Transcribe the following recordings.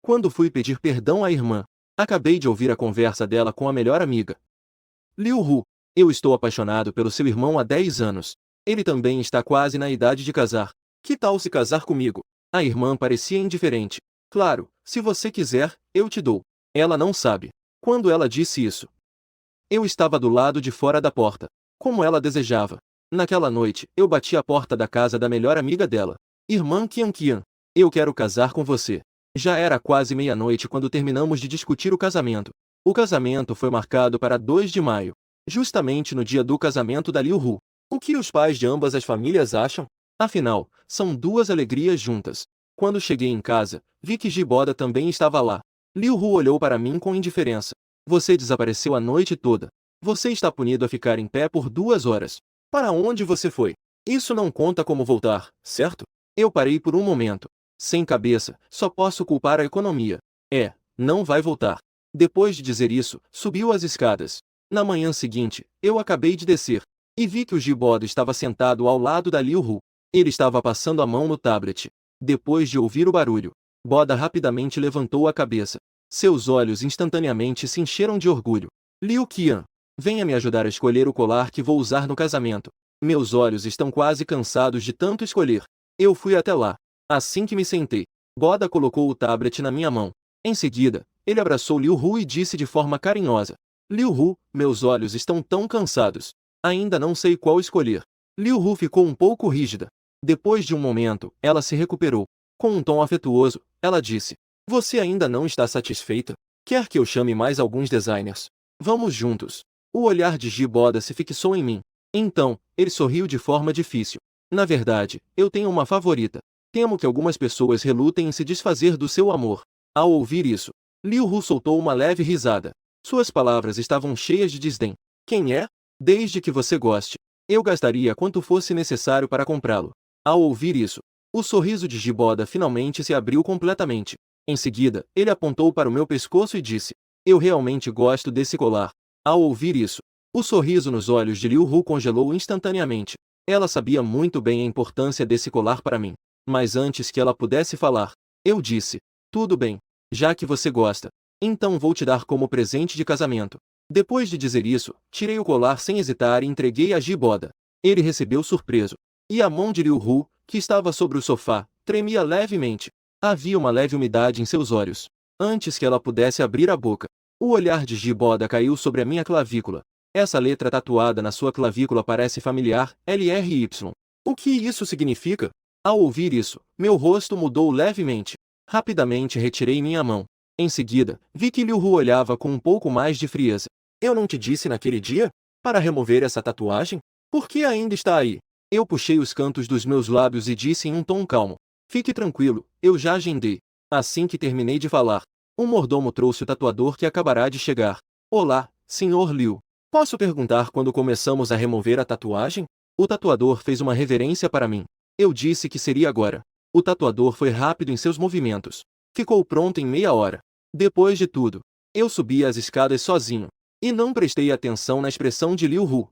Quando fui pedir perdão à irmã, acabei de ouvir a conversa dela com a melhor amiga. Liu Hu, eu estou apaixonado pelo seu irmão há 10 anos. Ele também está quase na idade de casar. Que tal se casar comigo? A irmã parecia indiferente. Claro, se você quiser, eu te dou. Ela não sabe. Quando ela disse isso, eu estava do lado de fora da porta, como ela desejava. Naquela noite, eu bati à porta da casa da melhor amiga dela. Irmã Qian, eu quero casar com você. Já era quase meia-noite quando terminamos de discutir o casamento. O casamento foi marcado para 2 de maio, justamente no dia do casamento da Liu Hu. O que os pais de ambas as famílias acham? Afinal, são duas alegrias juntas. Quando cheguei em casa, vi que Giboda também estava lá. Liu Hu olhou para mim com indiferença. Você desapareceu a noite toda. Você está punido a ficar em pé por 2 horas. Para onde você foi? Isso não conta como voltar, certo? Eu parei por um momento. Sem cabeça, só posso culpar a economia. Não vai voltar. Depois de dizer isso, subiu as escadas. Na manhã seguinte, eu acabei de descer e vi que o Giboda estava sentado ao lado da Liu Hu. Ele estava passando a mão no tablet. Depois de ouvir o barulho, Boda rapidamente levantou a cabeça. Seus olhos instantaneamente se encheram de orgulho. Liu Qian, venha me ajudar a escolher o colar que vou usar no casamento. Meus olhos estão quase cansados de tanto escolher. Eu fui até lá. Assim que me sentei, Boda colocou o tablet na minha mão. Em seguida, ele abraçou Liu Hu e disse de forma carinhosa: Liu Hu, meus olhos estão tão cansados. Ainda não sei qual escolher. Liu Hu ficou um pouco rígida. Depois de um momento, ela se recuperou. Com um tom afetuoso, ela disse: Você ainda não está satisfeita? Quer que eu chame mais alguns designers? Vamos juntos. O olhar de Giboda se fixou em mim. Então, ele sorriu de forma difícil. Na verdade, eu tenho uma favorita. Temo que algumas pessoas relutem em se desfazer do seu amor. Ao ouvir isso, Liu Hu soltou uma leve risada. Suas palavras estavam cheias de desdém. Quem é? Desde que você goste. Eu gastaria quanto fosse necessário para comprá-lo. Ao ouvir isso, o sorriso de Giboda finalmente se abriu completamente. Em seguida, ele apontou para o meu pescoço e disse: Eu realmente gosto desse colar. Ao ouvir isso, o sorriso nos olhos de Liu Hu congelou instantaneamente. Ela sabia muito bem a importância desse colar para mim. Mas antes que ela pudesse falar, eu disse: Tudo bem, já que você gosta, então vou te dar como presente de casamento. Depois de dizer isso, tirei o colar sem hesitar e entreguei a Giboda. Ele recebeu surpreso. E a mão de Liu Hu, que estava sobre o sofá, tremia levemente. Havia uma leve umidade em seus olhos. Antes que ela pudesse abrir a boca, o olhar de Giboda caiu sobre a minha clavícula. Essa letra tatuada na sua clavícula parece familiar, LRY. O que isso significa? Ao ouvir isso, meu rosto mudou levemente. Rapidamente retirei minha mão. Em seguida, vi que Liu Hu olhava com um pouco mais de frieza. Eu não te disse naquele dia? Para remover essa tatuagem? Por que ainda está aí? Eu puxei os cantos dos meus lábios e disse em um tom calmo: Fique tranquilo, eu já agendei. Assim que terminei de falar, um mordomo trouxe o tatuador que acabará de chegar. Olá, Sr. Liu. Posso perguntar quando começamos a remover a tatuagem? O tatuador fez uma reverência para mim. Eu disse que seria agora. O tatuador foi rápido em seus movimentos. Ficou pronto em meia hora. Depois de tudo, eu subi as escadas sozinho. E não prestei atenção na expressão de Liu Hu.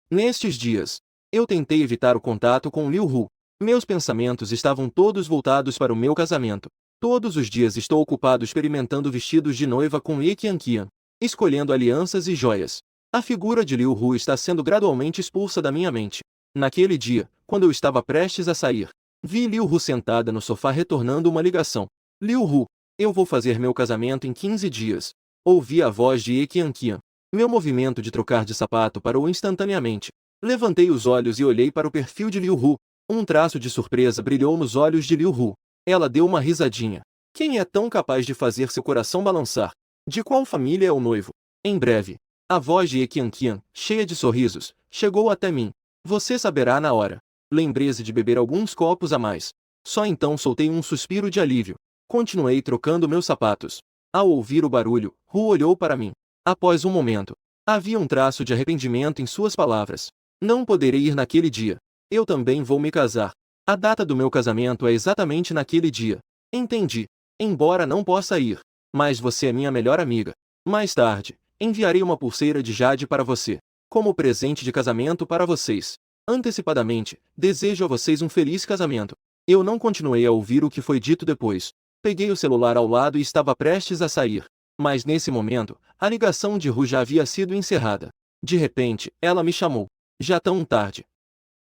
Nestes dias, eu tentei evitar o contato com Liu Hu. Meus pensamentos estavam todos voltados para o meu casamento. Todos os dias estou ocupado experimentando vestidos de noiva com Ye Qian, escolhendo alianças e joias. A figura de Liu Hu está sendo gradualmente expulsa da minha mente. Naquele dia, quando eu estava prestes a sair, vi Liu Hu sentada no sofá retornando uma ligação. Liu Hu, eu vou fazer meu casamento em 15 dias. Ouvi a voz de Ye Qian. Meu movimento de trocar de sapato parou instantaneamente. Levantei os olhos e olhei para o perfil de Liu Hu. Um traço de surpresa brilhou nos olhos de Liu Hu. Ela deu uma risadinha. Quem é tão capaz de fazer seu coração balançar? De qual família é o noivo? Em breve, a voz de Ye Qian, cheia de sorrisos, chegou até mim. Você saberá na hora. Lembrei-se de beber alguns copos a mais. Só então soltei um suspiro de alívio. Continuei trocando meus sapatos. Ao ouvir o barulho, Hu olhou para mim. Após um momento, havia um traço de arrependimento em suas palavras. Não poderei ir naquele dia. Eu também vou me casar. A data do meu casamento é exatamente naquele dia. Entendi. Embora não possa ir. Mas você é minha melhor amiga. Mais tarde, enviarei uma pulseira de jade para você, como presente de casamento para vocês. Antecipadamente, desejo a vocês um feliz casamento. Eu não continuei a ouvir o que foi dito depois. Peguei o celular ao lado e estava prestes a sair. Mas nesse momento, a ligação de Ru já havia sido encerrada. De repente, ela me chamou. Já tão tarde.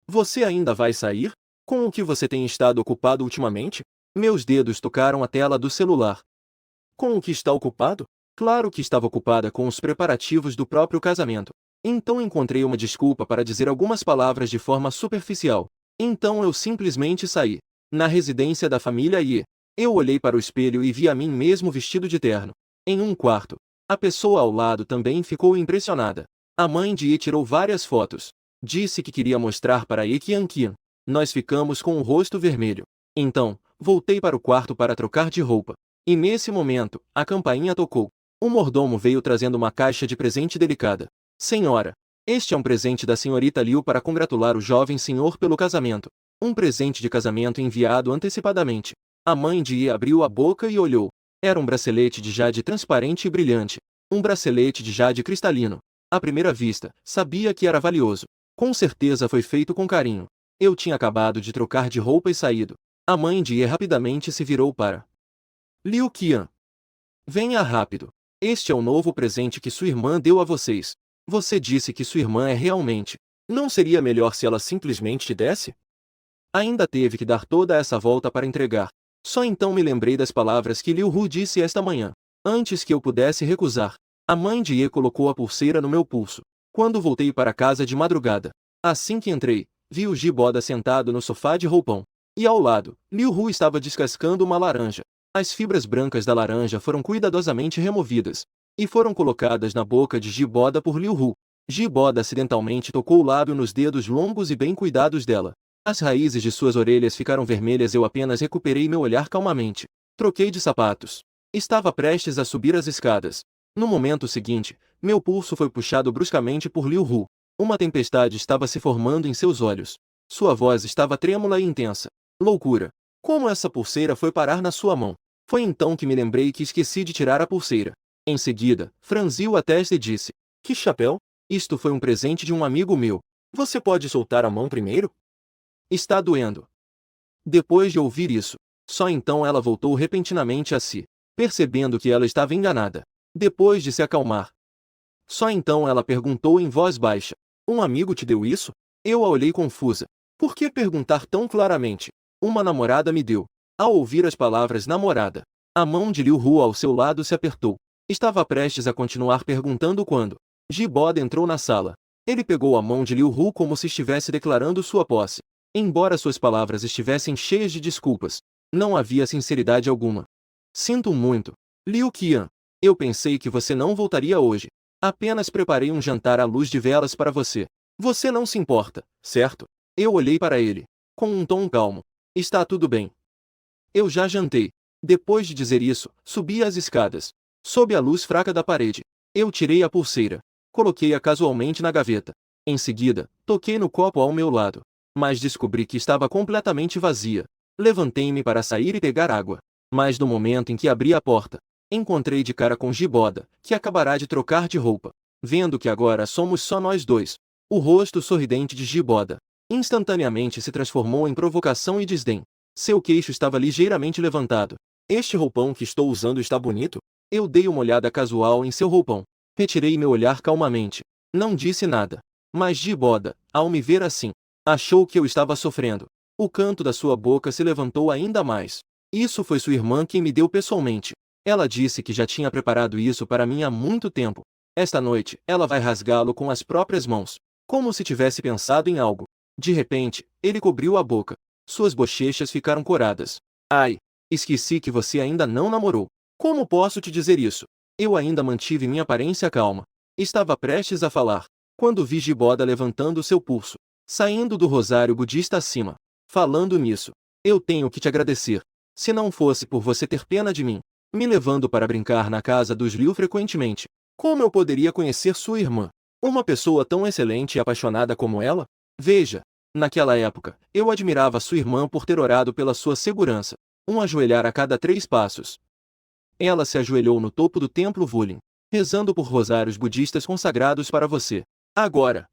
Você ainda vai sair? Com o que você tem estado ocupado ultimamente? Meus dedos tocaram a tela do celular. Com o que está ocupado? Claro que estava ocupada com os preparativos do próprio casamento. Então encontrei uma desculpa para dizer algumas palavras de forma superficial. Então eu simplesmente saí. Na residência da família Ye, eu olhei para o espelho e vi a mim mesmo vestido de terno. Em um quarto. A pessoa ao lado também ficou impressionada. A mãe de Ye tirou várias fotos. Disse que queria mostrar para Ye Qian. Nós ficamos com o rosto vermelho. Então, voltei para o quarto para trocar de roupa. E nesse momento, a campainha tocou. O mordomo veio trazendo uma caixa de presente delicada. Senhora, este é um presente da senhorita Liu para congratular o jovem senhor pelo casamento. Um presente de casamento enviado antecipadamente. A mãe de Ye abriu a boca e olhou. Era um bracelete de jade transparente e brilhante. Um bracelete de jade cristalino. À primeira vista, sabia que era valioso. Com certeza foi feito com carinho. Eu tinha acabado de trocar de roupa e saído. A mãe de Ye rapidamente se virou para Liu Qian. Venha rápido. Este é o novo presente que sua irmã deu a vocês. Você disse que sua irmã é realmente. Não seria melhor se ela simplesmente te desse? Ainda teve que dar toda essa volta para entregar. Só então me lembrei das palavras que Liu Hu disse esta manhã. Antes que eu pudesse recusar, a mãe de Ye colocou a pulseira no meu pulso. Quando voltei para casa de madrugada, assim que entrei, vi o Jiboda sentado no sofá de roupão. E ao lado, Liu Hu estava descascando uma laranja. As fibras brancas da laranja foram cuidadosamente removidas e foram colocadas na boca de Jiboda por Liu Hu. Jiboda acidentalmente tocou o lábio nos dedos longos e bem cuidados dela. As raízes de suas orelhas ficaram vermelhas. Eu apenas recuperei meu olhar calmamente. Troquei de sapatos. Estava prestes a subir as escadas. No momento seguinte, meu pulso foi puxado bruscamente por Liu Hu. Uma tempestade estava se formando em seus olhos. Sua voz estava trêmula e intensa. Loucura! Como essa pulseira foi parar na sua mão? Foi então que me lembrei que esqueci de tirar a pulseira. Em seguida, franziu a testa e disse: Que chapéu? Isto foi um presente de um amigo meu. Você pode soltar a mão primeiro? Está doendo. Depois de ouvir isso, só então ela voltou repentinamente a si, percebendo que ela estava enganada. Depois de se acalmar, só então ela perguntou em voz baixa: Um amigo te deu isso? Eu a olhei confusa. Por que perguntar tão claramente? Uma namorada me deu. Ao ouvir as palavras namorada, a mão de Liu Hu ao seu lado se apertou. Estava prestes a continuar perguntando quando Jiboda entrou na sala. Ele pegou a mão de Liu Hu como se estivesse declarando sua posse. Embora suas palavras estivessem cheias de desculpas, não havia sinceridade alguma. Sinto muito, Liu Qian. Eu pensei que você não voltaria hoje. Apenas preparei um jantar à luz de velas para você. Você não se importa, certo? Eu olhei para ele, com um tom calmo. Está tudo bem. Eu já jantei. Depois de dizer isso, subi as escadas. Sob a luz fraca da parede, eu tirei a pulseira. Coloquei-a casualmente na gaveta. Em seguida, toquei no copo ao meu lado. Mas descobri que estava completamente vazia. Levantei-me para sair e pegar água. Mas no momento em que abri a porta, encontrei de cara com Jiboda, que acabará de trocar de roupa. Vendo que agora somos só nós dois, o rosto sorridente de Jiboda instantaneamente se transformou em provocação e desdém. Seu queixo estava ligeiramente levantado. Este roupão que estou usando está bonito? Eu dei uma olhada casual em seu roupão. Retirei meu olhar calmamente. Não disse nada. Mas Jiboda, ao me ver assim, achou que eu estava sofrendo. O canto da sua boca se levantou ainda mais. Isso foi sua irmã quem me deu pessoalmente. Ela disse que já tinha preparado isso para mim há muito tempo. Esta noite, ela vai rasgá-lo com as próprias mãos. Como se tivesse pensado em algo. De repente, ele cobriu a boca. Suas bochechas ficaram coradas. Ai, esqueci que você ainda não namorou. Como posso te dizer isso? Eu ainda mantive minha aparência calma. Estava prestes a falar, quando vi Jiboda levantando seu pulso, saindo do rosário budista acima. Falando nisso, eu tenho que te agradecer. Se não fosse por você ter pena de mim, me levando para brincar na casa dos Liu frequentemente, como eu poderia conhecer sua irmã? Uma pessoa tão excelente e apaixonada como ela? Veja, naquela época, eu admirava sua irmã por ter orado pela sua segurança, um ajoelhar a cada 3 passos. Ela se ajoelhou no topo do templo Wulin, rezando por rosários budistas consagrados para você. Agora,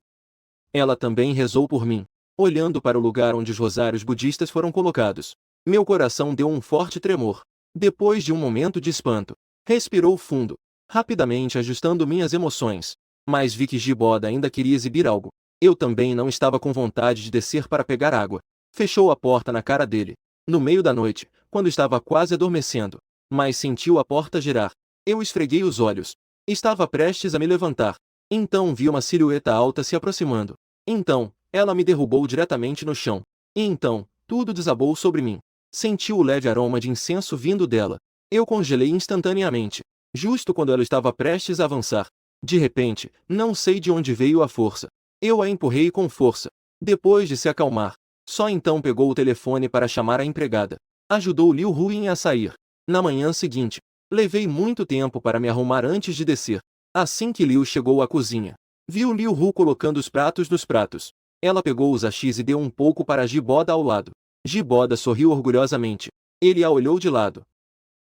ela também rezou por mim, olhando para o lugar onde os rosários budistas foram colocados. Meu coração deu um forte tremor. Depois de um momento de espanto, respirou fundo, rapidamente ajustando minhas emoções. Mas vi que Giboda ainda queria exibir algo. Eu também não estava com vontade de descer para pegar água. Fechou a porta na cara dele. No meio da noite, quando estava quase adormecendo, mas sentiu a porta girar. Eu esfreguei os olhos. Estava prestes a me levantar. Então vi uma silhueta alta se aproximando. Então, ela me derrubou diretamente no chão. E então, tudo desabou sobre mim. Senti o leve aroma de incenso vindo dela. Eu congelei instantaneamente, justo quando ela estava prestes a avançar. De repente, não sei de onde veio a força. Eu a empurrei com força. Depois de se acalmar, só então pegou o telefone para chamar a empregada. Ajudou Liu Huin a sair. Na manhã seguinte, levei muito tempo para me arrumar antes de descer. Assim que Liu chegou à cozinha, viu Liu Hu colocando os pratos nos pratos. Ela pegou os hashis e deu um pouco para Giboda ao lado. Giboda sorriu orgulhosamente. Ele a olhou de lado.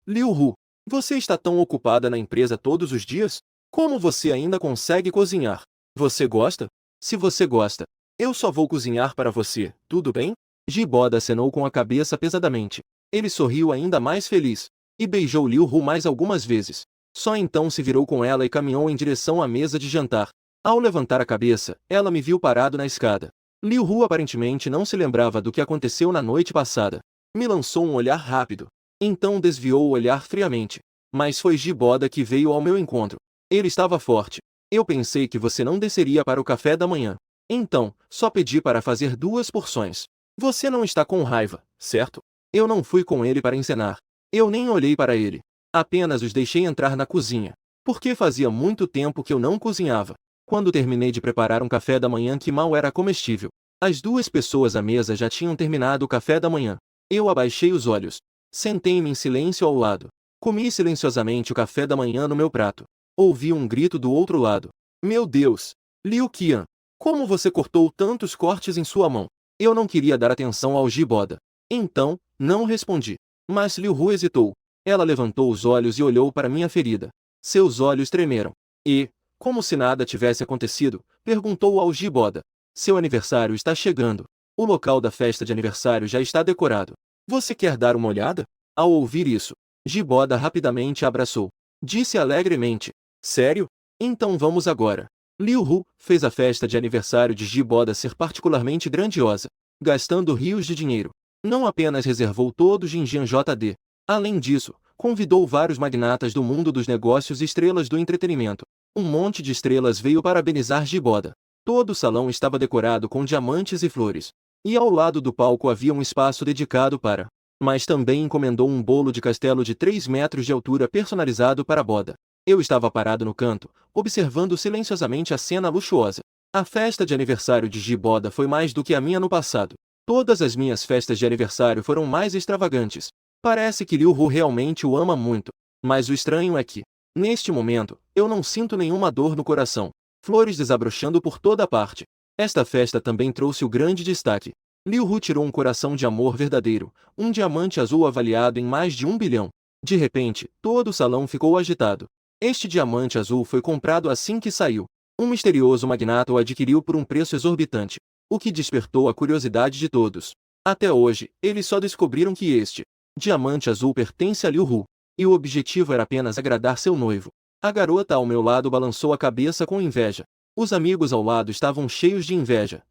Liu Hu, você está tão ocupada na empresa todos os dias? Como você ainda consegue cozinhar? Você gosta? Se você gosta, eu só vou cozinhar para você, tudo bem? Giboda acenou com a cabeça pesadamente. Ele sorriu ainda mais feliz, e beijou Liu Hu mais algumas vezes. Só então se virou com ela e caminhou em direção à mesa de jantar. Ao levantar a cabeça, ela me viu parado na escada. Liu Hu aparentemente não se lembrava do que aconteceu na noite passada. Me lançou um olhar rápido. Então desviou o olhar friamente. Mas foi Giboda que veio ao meu encontro. Ele estava forte. Eu pensei que você não desceria para o café da manhã. Então, só pedi para fazer 2 porções. Você não está com raiva, certo? Eu não fui com ele para encenar. Eu nem olhei para ele. Apenas os deixei entrar na cozinha. Porque fazia muito tempo que eu não cozinhava. Quando terminei de preparar um café da manhã que mal era comestível, as 2 pessoas à mesa já tinham terminado o café da manhã. Eu abaixei os olhos. Sentei-me em silêncio ao lado. Comi silenciosamente o café da manhã no meu prato. Ouvi um grito do outro lado. Meu Deus! Liu Qian! Como você cortou tantos cortes em sua mão? Eu não queria dar atenção ao Giboda. Então, não respondi. Mas Liu Hu hesitou. Ela levantou os olhos e olhou para minha ferida. Seus olhos tremeram. E, como se nada tivesse acontecido, perguntou ao Giboda. Seu aniversário está chegando. O local da festa de aniversário já está decorado. Você quer dar uma olhada? Ao ouvir isso, Giboda rapidamente a abraçou. Disse alegremente. Sério? Então vamos agora. Liu Hu fez a festa de aniversário de Giboda ser particularmente grandiosa, gastando rios de dinheiro. Não apenas reservou todo o Jinjiang JD. Além disso, convidou vários magnatas do mundo dos negócios e estrelas do entretenimento. Um monte de estrelas veio parabenizar Giboda. Todo o salão estava decorado com diamantes e flores. E ao lado do palco havia um espaço dedicado para... Mas também encomendou um bolo de castelo de 3 metros de altura personalizado para Boda. Eu estava parado no canto, observando silenciosamente a cena luxuosa. A festa de aniversário de Giboda foi mais do que a minha no passado. Todas as minhas festas de aniversário foram mais extravagantes. Parece que Liu Hu realmente o ama muito. Mas o estranho é que, neste momento, eu não sinto nenhuma dor no coração. Flores desabrochando por toda parte. Esta festa também trouxe o grande destaque. Liu Hu tirou um coração de amor verdadeiro, um diamante azul avaliado em mais de 1 bilhão. De repente, todo o salão ficou agitado. Este diamante azul foi comprado assim que saiu. Um misterioso magnata o adquiriu por um preço exorbitante, o que despertou a curiosidade de todos. Até hoje, eles só descobriram que este diamante azul pertence a Liu Hu, e o objetivo era apenas agradar seu noivo. A garota ao meu lado balançou a cabeça com inveja. Os amigos ao lado estavam cheios de inveja.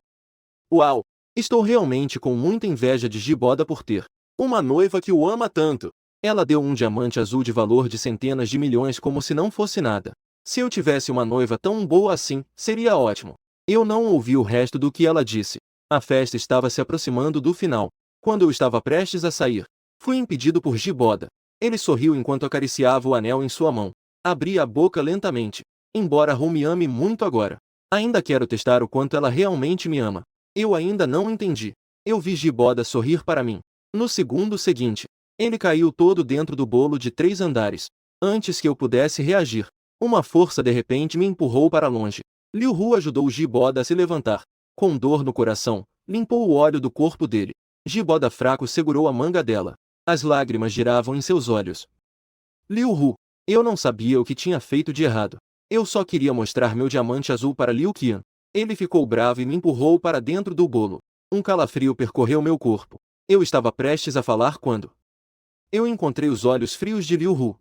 Uau! Estou realmente com muita inveja de Giboda por ter uma noiva que o ama tanto. Ela deu um diamante azul de valor de centenas de milhões como se não fosse nada. Se eu tivesse uma noiva tão boa assim, seria ótimo. Eu não ouvi o resto do que ela disse. A festa estava se aproximando do final. Quando eu estava prestes a sair, fui impedido por Giboda. Ele sorriu enquanto acariciava o anel em sua mão. Abri a boca lentamente. Embora Hu me ame muito agora, ainda quero testar o quanto ela realmente me ama. Eu ainda não entendi. Eu vi Giboda sorrir para mim. No segundo seguinte, ele caiu todo dentro do bolo de 3 andares. Antes que eu pudesse reagir, uma força de repente me empurrou para longe. Liu Hu ajudou Giboda a se levantar. Com dor no coração, limpou o óleo do corpo dele. Giboda fraco segurou a manga dela. As lágrimas giravam em seus olhos. Liu Hu, eu não sabia o que tinha feito de errado. Eu só queria mostrar meu diamante azul para Liu Qian. Ele ficou bravo e me empurrou para dentro do bolo. Um calafrio percorreu meu corpo. Eu estava prestes a falar quando Eu encontrei os olhos frios de Liu Hu.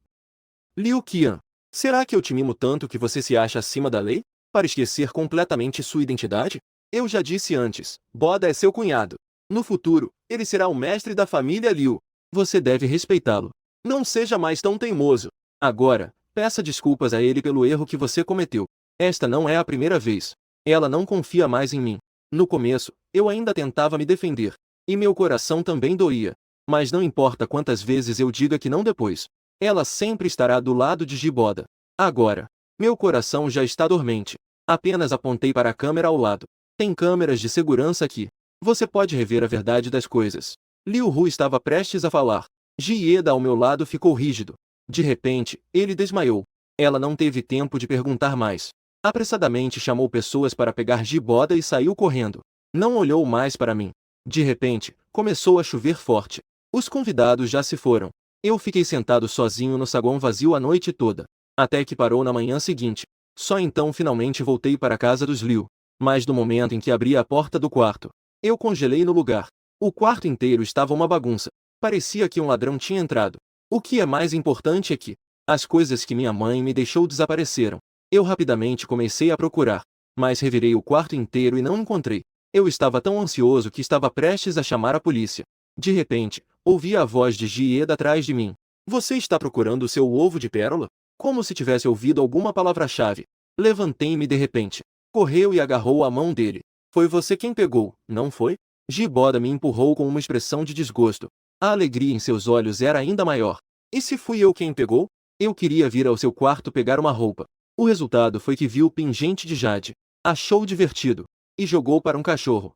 Liu Qian, será que eu te mimo tanto que você se acha acima da lei? Para esquecer completamente sua identidade? Eu já disse antes, Boda é seu cunhado. No futuro, ele será o mestre da família Liu. Você deve respeitá-lo. Não seja mais tão teimoso. Agora, peça desculpas a ele pelo erro que você cometeu. Esta não é a primeira vez. Ela não confia mais em mim. No começo, eu ainda tentava me defender. E meu coração também doía. Mas não importa quantas vezes eu diga que não depois. Ela sempre estará do lado de Jiboda. Agora, meu coração já está dormente. Apenas apontei para a câmera ao lado. Tem câmeras de segurança aqui. Você pode rever a verdade das coisas. Liu Hu estava prestes a falar. Jieda ao meu lado ficou rígido. De repente, ele desmaiou. Ela não teve tempo de perguntar mais. Apressadamente chamou pessoas para pegar Jiboda e saiu correndo. Não olhou mais para mim. De repente, começou a chover forte. Os convidados já se foram. Eu fiquei sentado sozinho no saguão vazio a noite toda. Até que parou na manhã seguinte. Só então finalmente voltei para a casa dos Liu. Mas no momento em que abri a porta do quarto, eu congelei no lugar. O quarto inteiro estava uma bagunça. Parecia que um ladrão tinha entrado. O que é mais importante é que as coisas que minha mãe me deixou desapareceram. Eu rapidamente comecei a procurar, mas revirei o quarto inteiro e não encontrei. Eu estava tão ansioso que estava prestes a chamar a polícia. De repente, ouvi a voz de Jieda atrás de mim. Você está procurando o seu ovo de pérola? Como se tivesse ouvido alguma palavra-chave. Levantei-me de repente. Correu e agarrou a mão dele. Foi você quem pegou, não foi? Jiboda me empurrou com uma expressão de desgosto. A alegria em seus olhos era ainda maior. E se fui eu quem pegou? Eu queria vir ao seu quarto pegar uma roupa. O resultado foi que viu o pingente de Jade. Achou divertido. E jogou para um cachorro.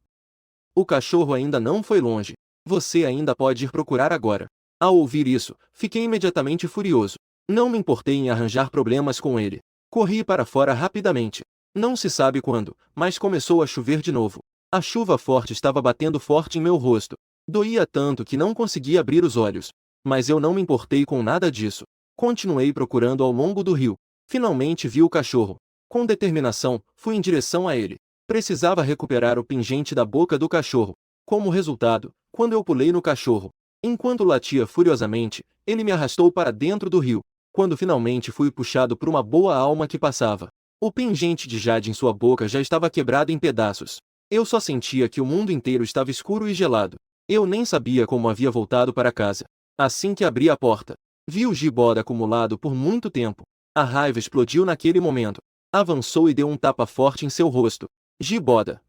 O cachorro ainda não foi longe. Você ainda pode ir procurar agora. Ao ouvir isso, fiquei imediatamente furioso. Não me importei em arranjar problemas com ele. Corri para fora rapidamente. Não se sabe quando, mas começou a chover de novo. A chuva forte estava batendo forte em meu rosto. Doía tanto que não conseguia abrir os olhos. Mas eu não me importei com nada disso. Continuei procurando ao longo do rio. Finalmente vi o cachorro. Com determinação, fui em direção a ele. Precisava recuperar o pingente da boca do cachorro. Como resultado, quando eu pulei no cachorro, enquanto latia furiosamente, ele me arrastou para dentro do rio. Quando finalmente fui puxado por uma boa alma que passava, o pingente de Jade em sua boca já estava quebrado em pedaços. Eu só sentia que o mundo inteiro estava escuro e gelado. Eu nem sabia como havia voltado para casa. Assim que abri a porta, vi o Jiboda acumulado por muito tempo. A raiva explodiu naquele momento. Avançou e deu um tapa forte em seu rosto. Jiboda.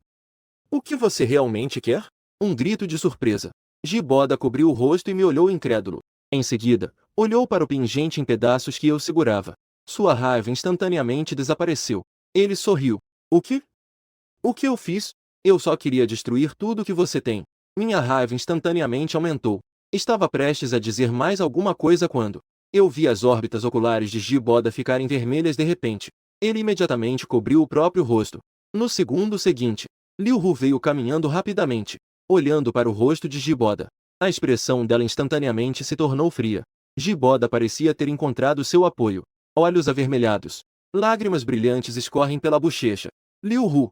O que você realmente quer? Um grito de surpresa. Jiboda cobriu o rosto e me olhou incrédulo. Em seguida, olhou para o pingente em pedaços que eu segurava. Sua raiva instantaneamente desapareceu. Ele sorriu. O que? O que eu fiz? Eu só queria destruir tudo que você tem. Minha raiva instantaneamente aumentou. Estava prestes a dizer mais alguma coisa quando eu vi as órbitas oculares de Jiboda ficarem vermelhas de repente. Ele imediatamente cobriu o próprio rosto. No segundo seguinte, Liu Hu veio caminhando rapidamente, olhando para o rosto de Jiboda. A expressão dela instantaneamente se tornou fria. Jiboda parecia ter encontrado seu apoio. Olhos avermelhados. Lágrimas brilhantes escorrem pela bochecha. Liu Hu.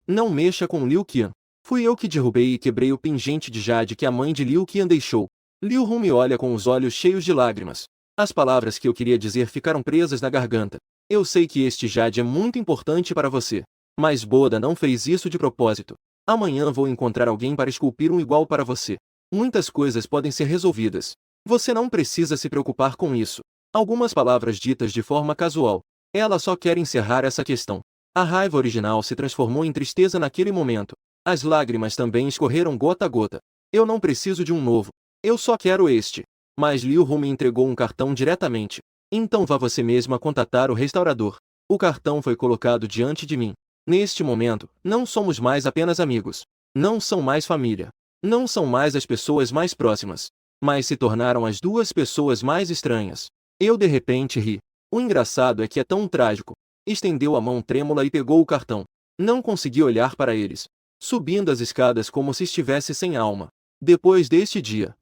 Não mexa com Liu Qian. Fui eu que derrubei e quebrei o pingente de Jade que a mãe de Liu Qian deixou. Liu Hu me olha com os olhos cheios de lágrimas. As palavras que eu queria dizer ficaram presas na garganta. Eu sei que este Jade é muito importante para você. Mas Boda não fez isso de propósito. Amanhã vou encontrar alguém para esculpir um igual para você. Muitas coisas podem ser resolvidas. Você não precisa se preocupar com isso. Algumas palavras ditas de forma casual. Ela só quer encerrar essa questão. A raiva original se transformou em tristeza naquele momento. As lágrimas também escorreram gota a gota. Eu não preciso de um novo. Eu só quero este. Mas Liu Hu me entregou um cartão diretamente. Então vá você mesma contatar o restaurador. O cartão foi colocado diante de mim. Neste momento, não somos mais apenas amigos. Não são mais família. Não são mais as pessoas mais próximas. Mas se tornaram as duas pessoas mais estranhas. Eu de repente ri. O engraçado é que é tão trágico. Estendeu a mão trêmula e pegou o cartão. Não consegui olhar para eles. Subindo as escadas como se estivesse sem alma. Depois deste dia,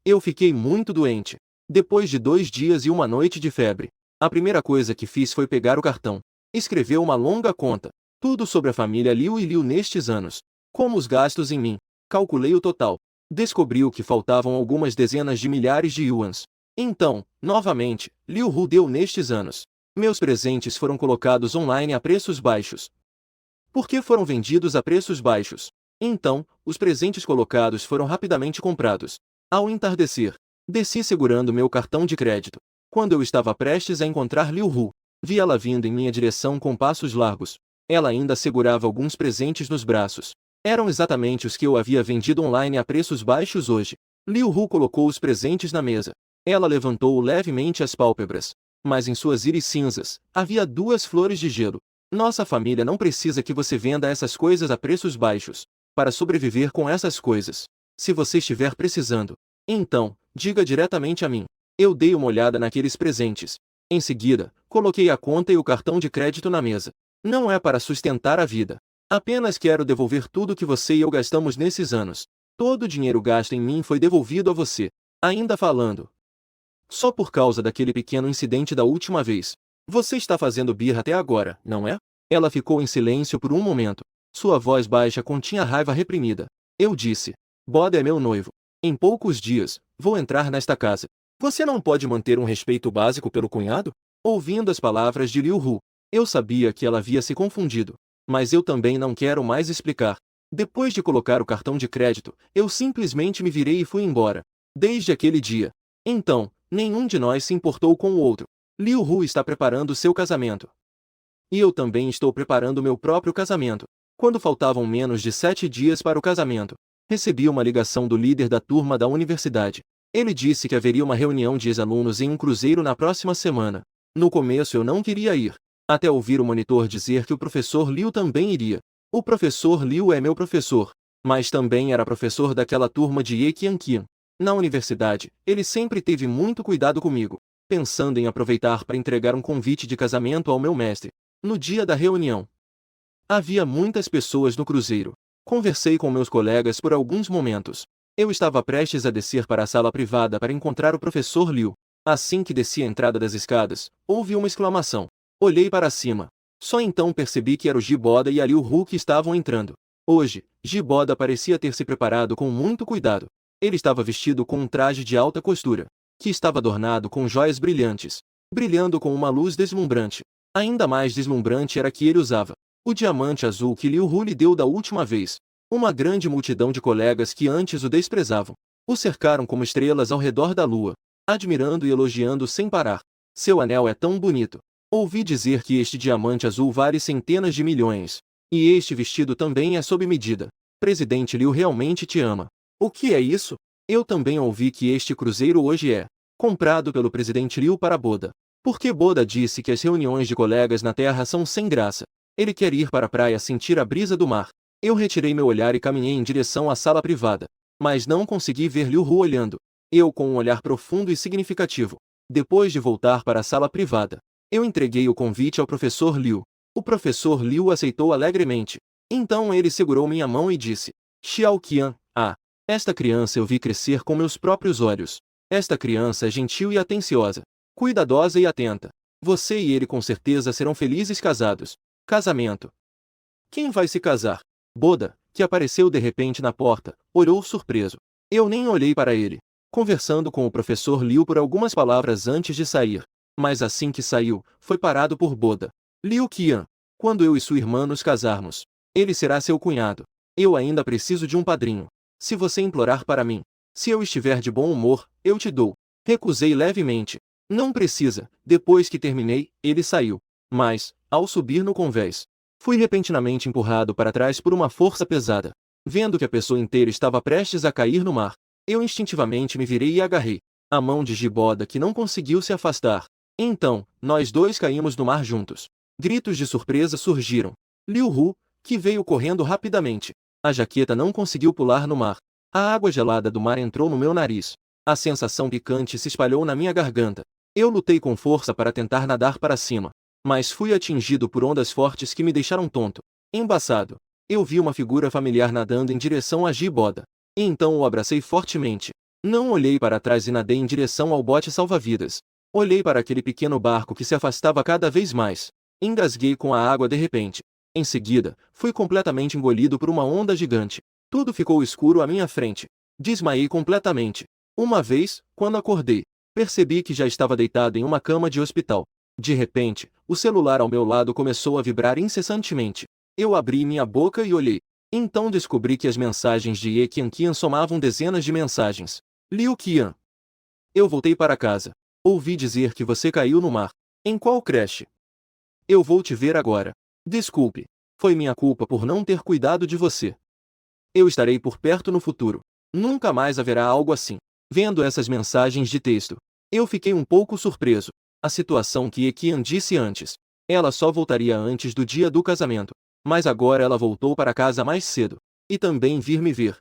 eu fiquei muito doente. Depois de 2 dias e uma noite de febre, a primeira coisa que fiz foi pegar o cartão. Escreveu uma longa conta. Tudo sobre a família Liu e Liu nestes anos. Como os gastos em mim. Calculei o total. Descobriu que faltavam algumas dezenas de milhares de yuans. Então, novamente, Liu Hu deu nestes anos. Meus presentes foram colocados online a preços baixos. Por que foram vendidos a preços baixos? Então, os presentes colocados foram rapidamente comprados. Ao entardecer, desci segurando meu cartão de crédito. Quando eu estava prestes a encontrar Liu Hu, vi ela vindo em minha direção com passos largos. Ela ainda segurava alguns presentes nos braços. Eram exatamente os que eu havia vendido online a preços baixos hoje. Liu Hu colocou os presentes na mesa. Ela levantou levemente as pálpebras. Mas em suas íris cinzas, havia 2 flores de gelo. Nossa família não precisa que você venda essas coisas a preços baixos. Para sobreviver com essas coisas. Se você estiver precisando, então, diga diretamente a mim. Eu dei uma olhada naqueles presentes. Em seguida, coloquei a conta e o cartão de crédito na mesa. Não é para sustentar a vida. Apenas quero devolver tudo que você e eu gastamos nesses anos. Todo o dinheiro gasto em mim foi devolvido a você. Ainda falando. Só por causa daquele pequeno incidente da última vez. Você está fazendo birra até agora, não é? Ela ficou em silêncio por um momento. Sua voz baixa continha raiva reprimida. Eu disse. Boda é meu noivo. Em poucos dias, vou entrar nesta casa. Você não pode manter um respeito básico pelo cunhado? Ouvindo as palavras de Liu Hu, eu sabia que ela havia se confundido. Mas eu também não quero mais explicar. Depois de colocar o cartão de crédito, eu simplesmente me virei e fui embora. Desde aquele dia. Então, nenhum de nós se importou com o outro. Liu Hu está preparando seu casamento. E eu também estou preparando meu próprio casamento. Quando faltavam menos de 7 dias para o casamento, recebi uma ligação do líder da turma da universidade. Ele disse que haveria uma reunião de ex-alunos em um cruzeiro na próxima semana. No começo eu não queria ir, até ouvir o monitor dizer que o professor Liu também iria. O professor Liu é meu professor, mas também era professor daquela turma de Ye Qianqian. Na universidade, ele sempre teve muito cuidado comigo, pensando em aproveitar para entregar um convite de casamento ao meu mestre. No dia da reunião, havia muitas pessoas no cruzeiro. Conversei com meus colegas por alguns momentos. Eu estava prestes a descer para a sala privada para encontrar o professor Liu. Assim que desci a entrada das escadas, houve uma exclamação. Olhei para cima. Só então percebi que era o Jiboda e a Liu Hu que estavam entrando. Hoje, Jiboda parecia ter se preparado com muito cuidado. Ele estava vestido com um traje de alta costura, que estava adornado com joias brilhantes, brilhando com uma luz deslumbrante. Ainda mais deslumbrante era que ele usava o diamante azul que Liu Hu lhe deu da última vez. Uma grande multidão de colegas que antes o desprezavam, o cercaram como estrelas ao redor da lua, admirando e elogiando sem parar. Seu anel é tão bonito. Ouvi dizer que este diamante azul vale centenas de milhões. E este vestido também é sob medida. Presidente Liu realmente te ama. O que é isso? Eu também ouvi que este cruzeiro hoje é comprado pelo presidente Liu para Boda. Porque Boda disse que as reuniões de colegas na Terra são sem graça. Ele quer ir para a praia sentir a brisa do mar. Eu retirei meu olhar e caminhei em direção à sala privada. Mas não consegui ver Liu Hu olhando. Eu com um olhar profundo e significativo. Depois de voltar para a sala privada, eu entreguei o convite ao professor Liu. O professor Liu aceitou alegremente. Então ele segurou minha mão e disse: Xiao Qian, esta criança eu vi crescer com meus próprios olhos. Esta criança é gentil e atenciosa, cuidadosa e atenta. Você e ele com certeza serão felizes casados. Casamento. Quem vai se casar? Boda, que apareceu de repente na porta, olhou surpreso. Eu nem olhei para ele. Conversando com o professor Liu por algumas palavras antes de sair. Mas assim que saiu, foi parado por Boda. Liu Qian, quando eu e sua irmã nos casarmos, ele será seu cunhado. Eu ainda preciso de um padrinho. Se você implorar para mim, se eu estiver de bom humor, eu te dou. Recusei levemente. Não precisa. Depois que terminei, ele saiu. Mas, ao subir no convés, fui repentinamente empurrado para trás por uma força pesada. Vendo que a pessoa inteira estava prestes a cair no mar, eu instintivamente me virei e agarrei a mão de Jiboda que não conseguiu se afastar. Então, nós dois caímos no mar juntos. Gritos de surpresa surgiram. Liu Hu, que veio correndo rapidamente. A jaqueta não conseguiu pular no mar. A água gelada do mar entrou no meu nariz. A sensação picante se espalhou na minha garganta. Eu lutei com força para tentar nadar para cima, mas fui atingido por ondas fortes que me deixaram tonto. Embaçado. Eu vi uma figura familiar nadando em direção a Jiboda. E então o abracei fortemente. Não olhei para trás e nadei em direção ao bote salva-vidas. Olhei para aquele pequeno barco que se afastava cada vez mais. Engasguei com a água de repente. Em seguida, fui completamente engolido por uma onda gigante. Tudo ficou escuro à minha frente. Desmaiei completamente. Uma vez, quando acordei, percebi que já estava deitado em uma cama de hospital. De repente, o celular ao meu lado começou a vibrar incessantemente. Eu abri minha boca e olhei. Então descobri que as mensagens de Ye Qianqian somavam dezenas de mensagens. Liu Qian. Eu voltei para casa. Ouvi dizer que você caiu no mar. Em qual creche? Eu vou te ver agora. Desculpe. Foi minha culpa por não ter cuidado de você. Eu estarei por perto no futuro. Nunca mais haverá algo assim. Vendo essas mensagens de texto, eu fiquei um pouco surpreso. A situação que Ye Qian disse antes. Ela só voltaria antes do dia do casamento. Mas agora ela voltou para casa mais cedo. E também vir me ver.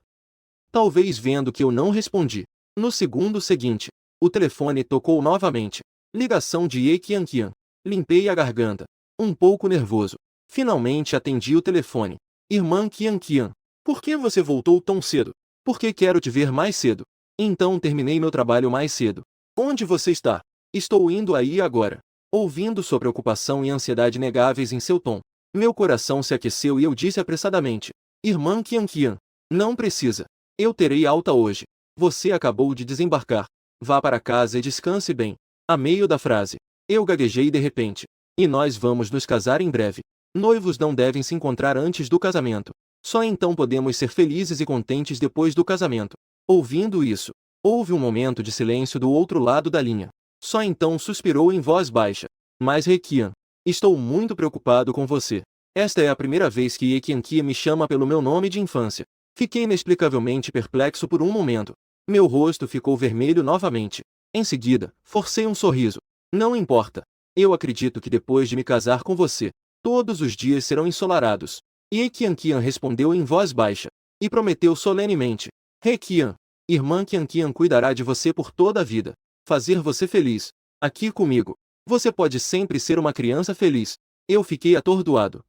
Talvez vendo que eu não respondi. No segundo seguinte, o telefone tocou novamente. Ligação de Ye Qianqian. Limpei a garganta. Um pouco nervoso. Finalmente atendi o telefone. Irmã Qianqian. Por que você voltou tão cedo? Porque quero te ver mais cedo. Então terminei meu trabalho mais cedo. Onde você está? Estou indo aí agora. Ouvindo sua preocupação e ansiedade negáveis em seu tom, meu coração se aqueceu e eu disse apressadamente. Irmã Qianqian. Não precisa. Eu terei alta hoje. Você acabou de desembarcar. Vá para casa e descanse bem. A meio da frase, eu gaguejei de repente. E nós vamos nos casar em breve. Noivos não devem se encontrar antes do casamento. Só então podemos ser felizes e contentes depois do casamento. Ouvindo isso, houve um momento de silêncio do outro lado da linha. Só então suspirou em voz baixa. Mas Ye Qian, estou muito preocupado com você. Esta é a primeira vez que Ye Qianqian me chama pelo meu nome de infância. Fiquei inexplicavelmente perplexo por um momento. Meu rosto ficou vermelho novamente. Em seguida, forcei um sorriso. Não importa. Eu acredito que depois de me casar com você, todos os dias serão ensolarados. Ye Qianqian respondeu em voz baixa. E prometeu solenemente. Ye Qian, irmã Qianqian cuidará de você por toda a vida. Fazer você feliz. Aqui comigo. Você pode sempre ser uma criança feliz. Eu fiquei atordoado.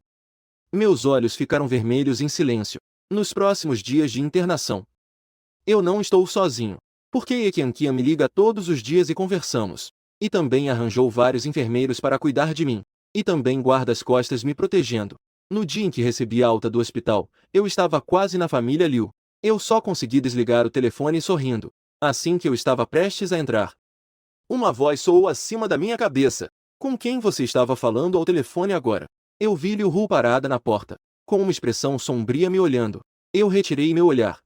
Meus olhos ficaram vermelhos em silêncio. Nos próximos dias de internação, eu não estou sozinho. Porque Ye Qianqian me liga todos os dias e conversamos. E também arranjou vários enfermeiros para cuidar de mim. E também guarda-costas me protegendo. No dia em que recebi a alta do hospital, eu estava quase na família Liu. Eu só consegui desligar o telefone sorrindo. Assim que eu estava prestes a entrar, uma voz soou acima da minha cabeça. Com quem você estava falando ao telefone agora? Eu vi Liu Hu parada na porta, com uma expressão sombria me olhando. Eu retirei meu olhar.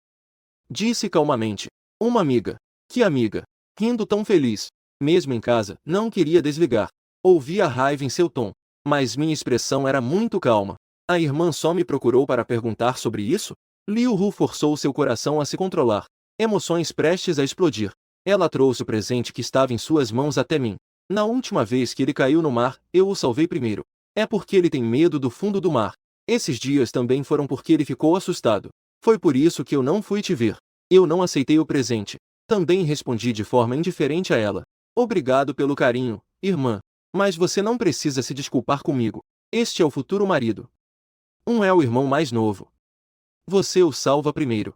Disse calmamente. Uma amiga. Que amiga? Rindo tão feliz. Mesmo em casa, não queria desligar. Ouvi a raiva em seu tom. Mas minha expressão era muito calma. A irmã só me procurou para perguntar sobre isso? Liu Hu forçou seu coração a se controlar. Emoções prestes a explodir. Ela trouxe o presente que estava em suas mãos até mim. Na última vez que ele caiu no mar, eu o salvei primeiro. É porque ele tem medo do fundo do mar. Esses dias também foram porque ele ficou assustado. Foi por isso que eu não fui te ver. Eu não aceitei o presente. Também respondi de forma indiferente a ela. Obrigado pelo carinho, irmã. Mas você não precisa se desculpar comigo. Este é o futuro marido. É o irmão mais novo. Você o salva primeiro.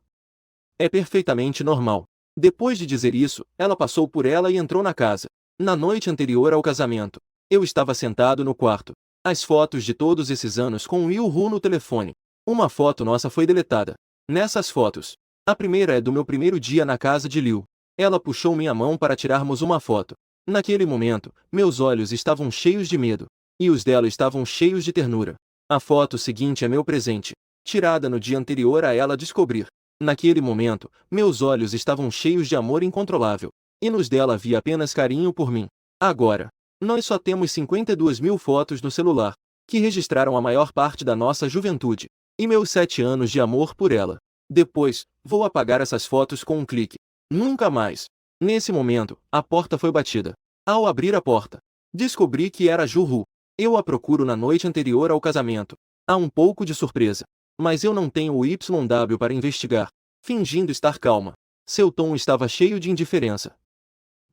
É perfeitamente normal. Depois de dizer isso, ela passou por ela e entrou na casa. Na noite anterior ao casamento, eu estava sentado no quarto. As fotos de todos esses anos com Liu Hu no telefone. Uma foto nossa foi deletada. Nessas fotos, a primeira é do meu primeiro dia na casa de Liu. Ela puxou minha mão para tirarmos uma foto. Naquele momento, meus olhos estavam cheios de medo. E os dela estavam cheios de ternura. A foto seguinte é meu presente, tirada no dia anterior a ela descobrir. Naquele momento, meus olhos estavam cheios de amor incontrolável. E nos dela havia apenas carinho por mim. Agora, nós só temos 52.000 fotos no celular, que registraram a maior parte da nossa juventude. E meus 7 anos de amor por ela. Depois, vou apagar essas fotos com um clique. Nunca mais. Nesse momento, a porta foi batida. Ao abrir a porta, descobri que era Ju Hu. Eu a procuro na noite anterior ao casamento. Há um pouco de surpresa. Mas eu não tenho o YW para investigar. Fingindo estar calma. Seu tom estava cheio de indiferença.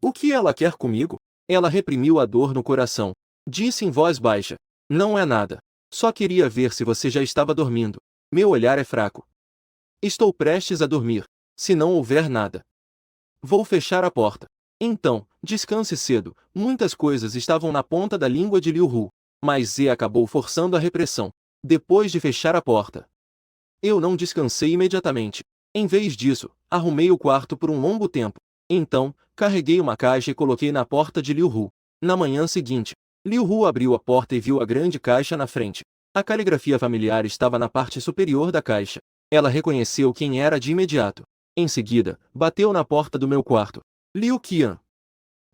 O que ela quer comigo? Ela reprimiu a dor no coração. Disse em voz baixa. Não é nada. Só queria ver se você já estava dormindo. Meu olhar é fraco. Estou prestes a dormir. Se não houver nada, vou fechar a porta. Então, descanse cedo. Muitas coisas estavam na ponta da língua de Liu Hu. Mas Ze acabou forçando a repressão. Depois de fechar a porta, eu não descansei imediatamente. Em vez disso, arrumei o quarto por um longo tempo. Então, carreguei uma caixa e coloquei na porta de Liu Hu. Na manhã seguinte, Liu Hu abriu a porta e viu a grande caixa na frente. A caligrafia familiar estava na parte superior da caixa. Ela reconheceu quem era de imediato. Em seguida, bateu na porta do meu quarto. Liu Qian.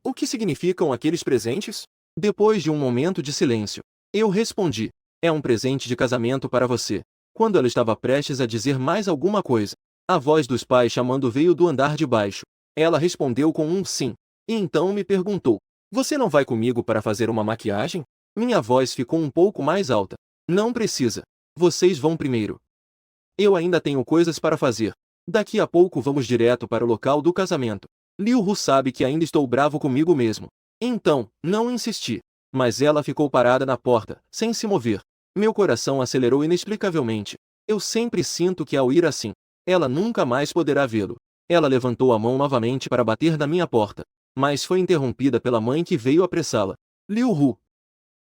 O que significam aqueles presentes? Depois de um momento de silêncio, eu respondi. É um presente de casamento para você. Quando ela estava prestes a dizer mais alguma coisa, a voz dos pais chamando veio do andar de baixo. Ela respondeu com um sim. E então me perguntou: Você não vai comigo para fazer uma maquiagem? Minha voz ficou um pouco mais alta. Não precisa. Vocês vão primeiro. Eu ainda tenho coisas para fazer. Daqui a pouco vamos direto para o local do casamento. Liu Hu sabe que ainda estou bravo comigo mesmo. Então, não insisti. Mas ela ficou parada na porta, sem se mover. Meu coração acelerou inexplicavelmente. Eu sempre sinto que ao ir assim, ela nunca mais poderá vê-lo. Ela levantou a mão novamente para bater na minha porta, mas foi interrompida pela mãe que veio apressá-la. Liu Hu,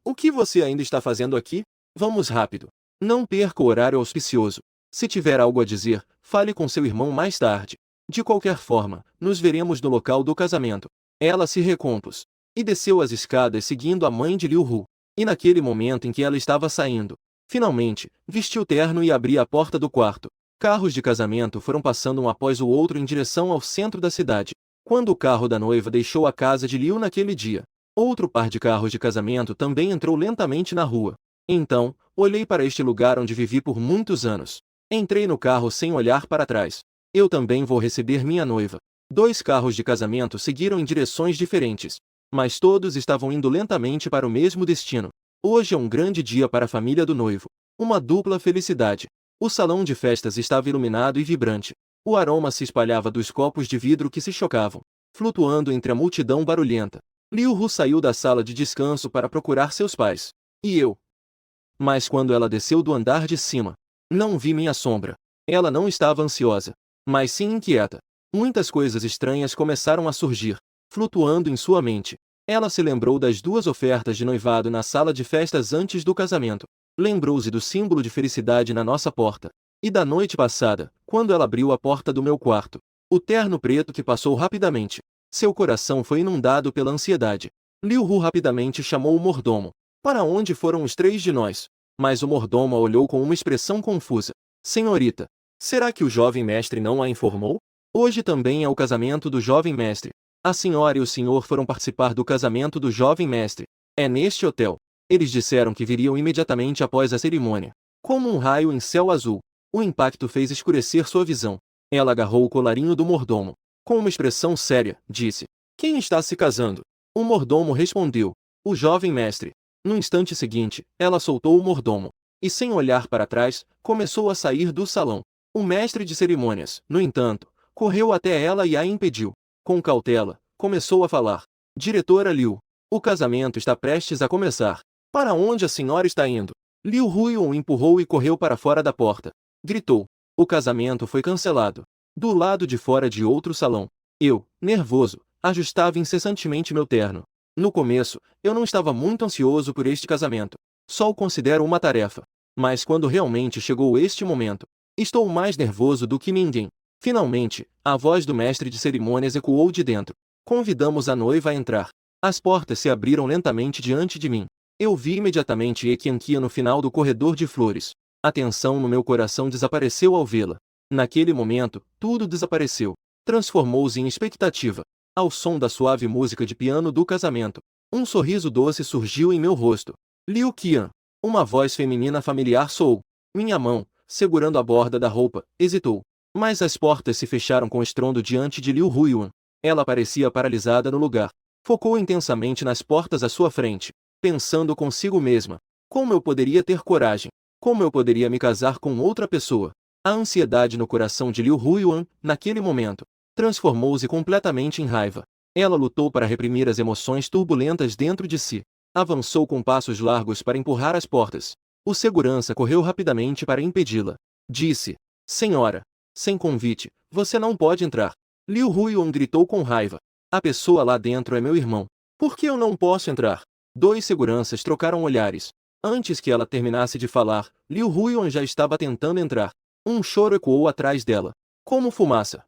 o que você ainda está fazendo aqui? Vamos rápido. Não perca o horário auspicioso. Se tiver algo a dizer, fale com seu irmão mais tarde. De qualquer forma, nos veremos no local do casamento. Ela se recompôs e desceu as escadas seguindo a mãe de Liu Hu. E naquele momento em que ela estava saindo, finalmente, vestiu o terno e abria a porta do quarto. Carros de casamento foram passando um após o outro em direção ao centro da cidade. Quando o carro da noiva deixou a casa de Liu naquele dia, outro par de carros de casamento também entrou lentamente na rua. Então, olhei para este lugar onde vivi por muitos anos. Entrei no carro sem olhar para trás. Eu também vou receber minha noiva. 2 carros de casamento seguiram em direções diferentes, mas todos estavam indo lentamente para o mesmo destino. Hoje é um grande dia para a família do noivo. Uma dupla felicidade. O salão de festas estava iluminado e vibrante. O aroma se espalhava dos copos de vidro que se chocavam, flutuando entre a multidão barulhenta. Liu Hu saiu da sala de descanso para procurar seus pais. E eu? Mas quando ela desceu do andar de cima, não vi minha sombra. Ela não estava ansiosa, mas sim inquieta. Muitas coisas estranhas começaram a surgir, flutuando em sua mente. Ela se lembrou das 2 ofertas de noivado na sala de festas antes do casamento. Lembrou-se do símbolo de felicidade na nossa porta. E da noite passada, quando ela abriu a porta do meu quarto. O terno preto que passou rapidamente. Seu coração foi inundado pela ansiedade. Liu Hu rapidamente chamou o mordomo. Para onde foram os 3 de nós? Mas o mordomo a olhou com uma expressão confusa. Senhorita, será que o jovem mestre não a informou? Hoje também é o casamento do jovem mestre. A senhora e o senhor foram participar do casamento do jovem mestre. É neste hotel. Eles disseram que viriam imediatamente após a cerimônia. Como um raio em céu azul, o impacto fez escurecer sua visão. Ela agarrou o colarinho do mordomo. Com uma expressão séria, disse: Quem está se casando? O mordomo respondeu: O jovem mestre. No instante seguinte, ela soltou o mordomo. E sem olhar para trás, começou a sair do salão. O mestre de cerimônias, no entanto, correu até ela e a impediu. Com cautela, começou a falar. Diretora Liu, o casamento está prestes a começar. Para onde a senhora está indo? Liu Hui o empurrou e correu para fora da porta. Gritou. O casamento foi cancelado. Do lado de fora de outro salão, eu, nervoso, ajustava incessantemente meu terno. No começo, eu não estava muito ansioso por este casamento. Só o considero uma tarefa. Mas quando realmente chegou este momento, estou mais nervoso do que ninguém. Finalmente, a voz do mestre de cerimônias ecoou de dentro. Convidamos a noiva a entrar. As portas se abriram lentamente diante de mim. Eu vi imediatamente Eqianqia no final do corredor de flores. A tensão no meu coração desapareceu ao vê-la. Naquele momento, tudo desapareceu. Transformou-se em expectativa. Ao som da suave música de piano do casamento, um sorriso doce surgiu em meu rosto. Liu Qian. Uma voz feminina familiar soou. Minha mão, segurando a borda da roupa, hesitou. Mas as portas se fecharam com estrondo diante de Liu Huiyuan. Ela parecia paralisada no lugar. Focou intensamente nas portas à sua frente, pensando consigo mesma. Como eu poderia ter coragem? Como eu poderia me casar com outra pessoa? A ansiedade no coração de Liu Huiyuan, naquele momento, transformou-se completamente em raiva. Ela lutou para reprimir as emoções turbulentas dentro de si. Avançou com passos largos para empurrar as portas. O segurança correu rapidamente para impedi-la. Disse: Senhora, sem convite, você não pode entrar. Liu Huiyuan gritou com raiva. A pessoa lá dentro é meu irmão. Por que eu não posso entrar? 2 seguranças trocaram olhares. Antes que ela terminasse de falar, Liu Huiyuan já estava tentando entrar. Um choro ecoou atrás dela. como fumaça.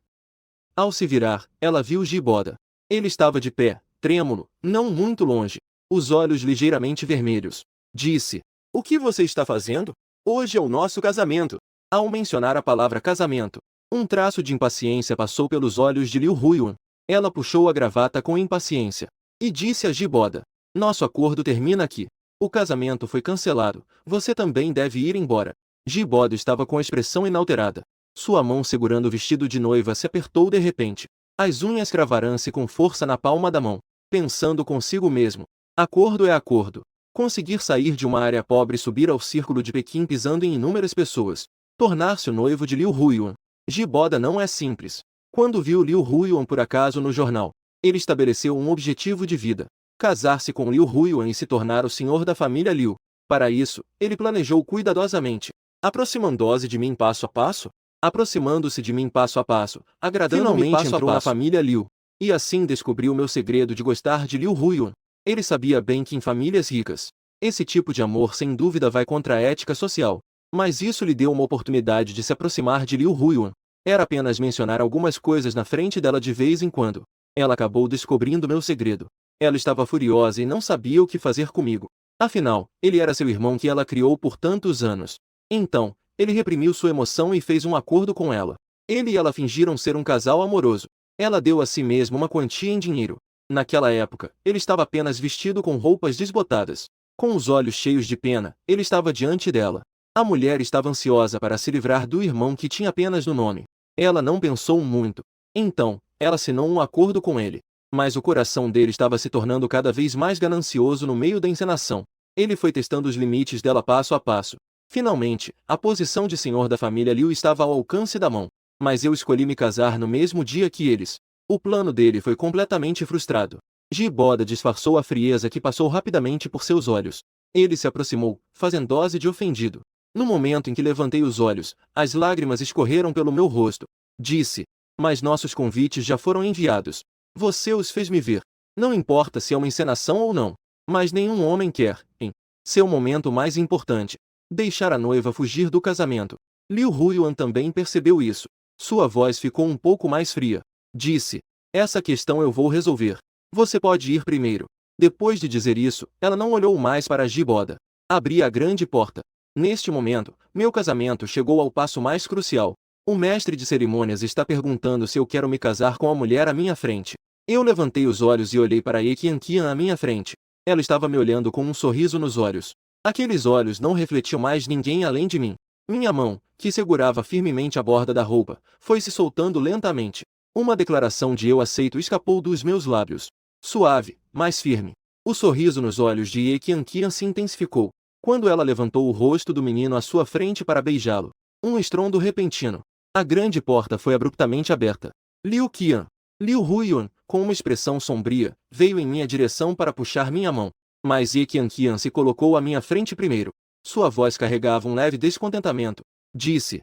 Ao se virar, ela viu Giboda. Ele estava de pé, trêmulo, não muito longe, os olhos ligeiramente vermelhos. Disse: "O que você está fazendo? Hoje é o nosso casamento." Ao mencionar a palavra casamento, um traço de impaciência passou pelos olhos de Liu Huiyuan. Ela puxou a gravata com impaciência e disse a Giboda: "Nosso acordo termina aqui. O casamento foi cancelado, você também deve ir embora." Giboda estava com a expressão inalterada. Sua mão segurando o vestido de noiva se apertou de repente. As unhas cravaram-se com força na palma da mão, pensando consigo mesmo: acordo é acordo. Conseguir sair de uma área pobre e subir ao círculo de Pequim pisando em inúmeras pessoas. Tornar-se o noivo de Liu Huiyuan. Giboda não é simples. Quando viu Liu Huiyuan por acaso no jornal, ele estabeleceu um objetivo de vida: casar-se com Liu Huiyuan e se tornar o senhor da família Liu. Para isso, ele planejou cuidadosamente. Aproximando-se de mim passo a passo, aproximando-se de mim passo a passo, agradando-me passo entrou na família Liu. E assim descobriu meu segredo de gostar de Liu Huiyuan. Ele sabia bem que em famílias ricas, esse tipo de amor sem dúvida vai contra a ética social. Mas isso lhe deu uma oportunidade de se aproximar de Liu Huiyuan. Era apenas mencionar algumas coisas na frente dela de vez em quando. Ela acabou descobrindo meu segredo. Ela estava furiosa e não sabia o que fazer comigo. Afinal, ele era seu irmão que ela criou por tantos anos. Então, ele reprimiu sua emoção e fez um acordo com ela. Ele e ela fingiram ser um casal amoroso. Ela deu a si mesma uma quantia em dinheiro. Naquela época, ele estava apenas vestido com roupas desbotadas. Com os olhos cheios de pena, ele estava diante dela. A mulher estava ansiosa para se livrar do irmão que tinha apenas no nome. Ela não pensou muito. Então, ela assinou um acordo com ele. Mas o coração dele estava se tornando cada vez mais ganancioso no meio da encenação. Ele foi testando os limites dela passo a passo. Finalmente, a posição de senhor da família Liu estava ao alcance da mão. Mas eu escolhi me casar no mesmo dia que eles. O plano dele foi completamente frustrado. Giboda disfarçou a frieza que passou rapidamente por seus olhos. Ele se aproximou, fazendo dose de ofendido. No momento em que levantei os olhos, as lágrimas escorreram pelo meu rosto. Disse: "Mas nossos convites já foram enviados. Você os fez me ver. Não importa se é uma encenação ou não. Mas nenhum homem quer, em seu momento mais importante, deixar a noiva fugir do casamento." Liu Huiyuan também percebeu isso. Sua voz ficou um pouco mais fria. Disse: "Essa questão eu vou resolver. Você pode ir primeiro." Depois de dizer isso, ela não olhou mais para Giboda. Abri a grande porta. Neste momento, meu casamento chegou ao passo mais crucial. O mestre de cerimônias está perguntando se eu quero me casar com a mulher à minha frente. Eu levantei os olhos e olhei para Ye Qianqian à minha frente. Ela estava me olhando com um sorriso nos olhos. Aqueles olhos não refletiam mais ninguém além de mim. Minha mão, que segurava firmemente a borda da roupa, foi se soltando lentamente. Uma declaração de eu aceito escapou dos meus lábios. Suave, mas firme. O sorriso nos olhos de Ye Qianqian se intensificou. Quando ela levantou o rosto do menino à sua frente para beijá-lo, um estrondo repentino. A grande porta foi abruptamente aberta. Liu Qian. Liu Huiyuan, com uma expressão sombria, veio em minha direção para puxar minha mão. Mas Ye Qianqian se colocou à minha frente primeiro. Sua voz carregava um leve descontentamento. Disse: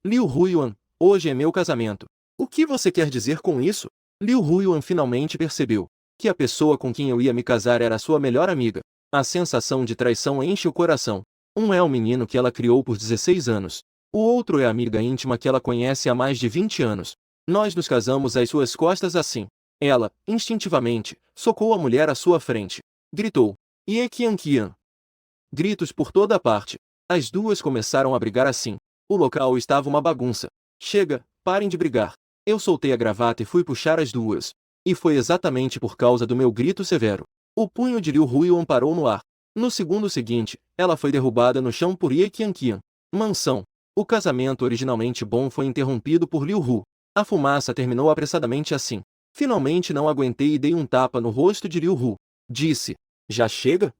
"Liu Huiyuan, hoje é meu casamento. O que você quer dizer com isso?" Liu Huiyuan finalmente percebeu que a pessoa com quem eu ia me casar era sua melhor amiga. A sensação de traição enche o coração. Um é o menino que ela criou por 16 anos. O outro é a amiga íntima que ela conhece há mais de 20 anos. Nós nos casamos às suas costas assim. Ela, instintivamente, socou a mulher à sua frente. Gritou: "Ye Qianqian!" Gritos por toda a parte. As duas começaram a brigar assim. O local estava uma bagunça. "Chega, parem de brigar." Eu soltei a gravata e fui puxar as duas. E foi exatamente por causa do meu grito severo. O punho de Liu Huiyuan parou no ar. No segundo seguinte, ela foi derrubada no chão por Ye Qianqian. Mansão. O casamento originalmente bom foi interrompido por Liu Hu. A fumaça terminou apressadamente assim. Finalmente não aguentei e dei um tapa no rosto de Liu Hu. Disse: "Já chega?"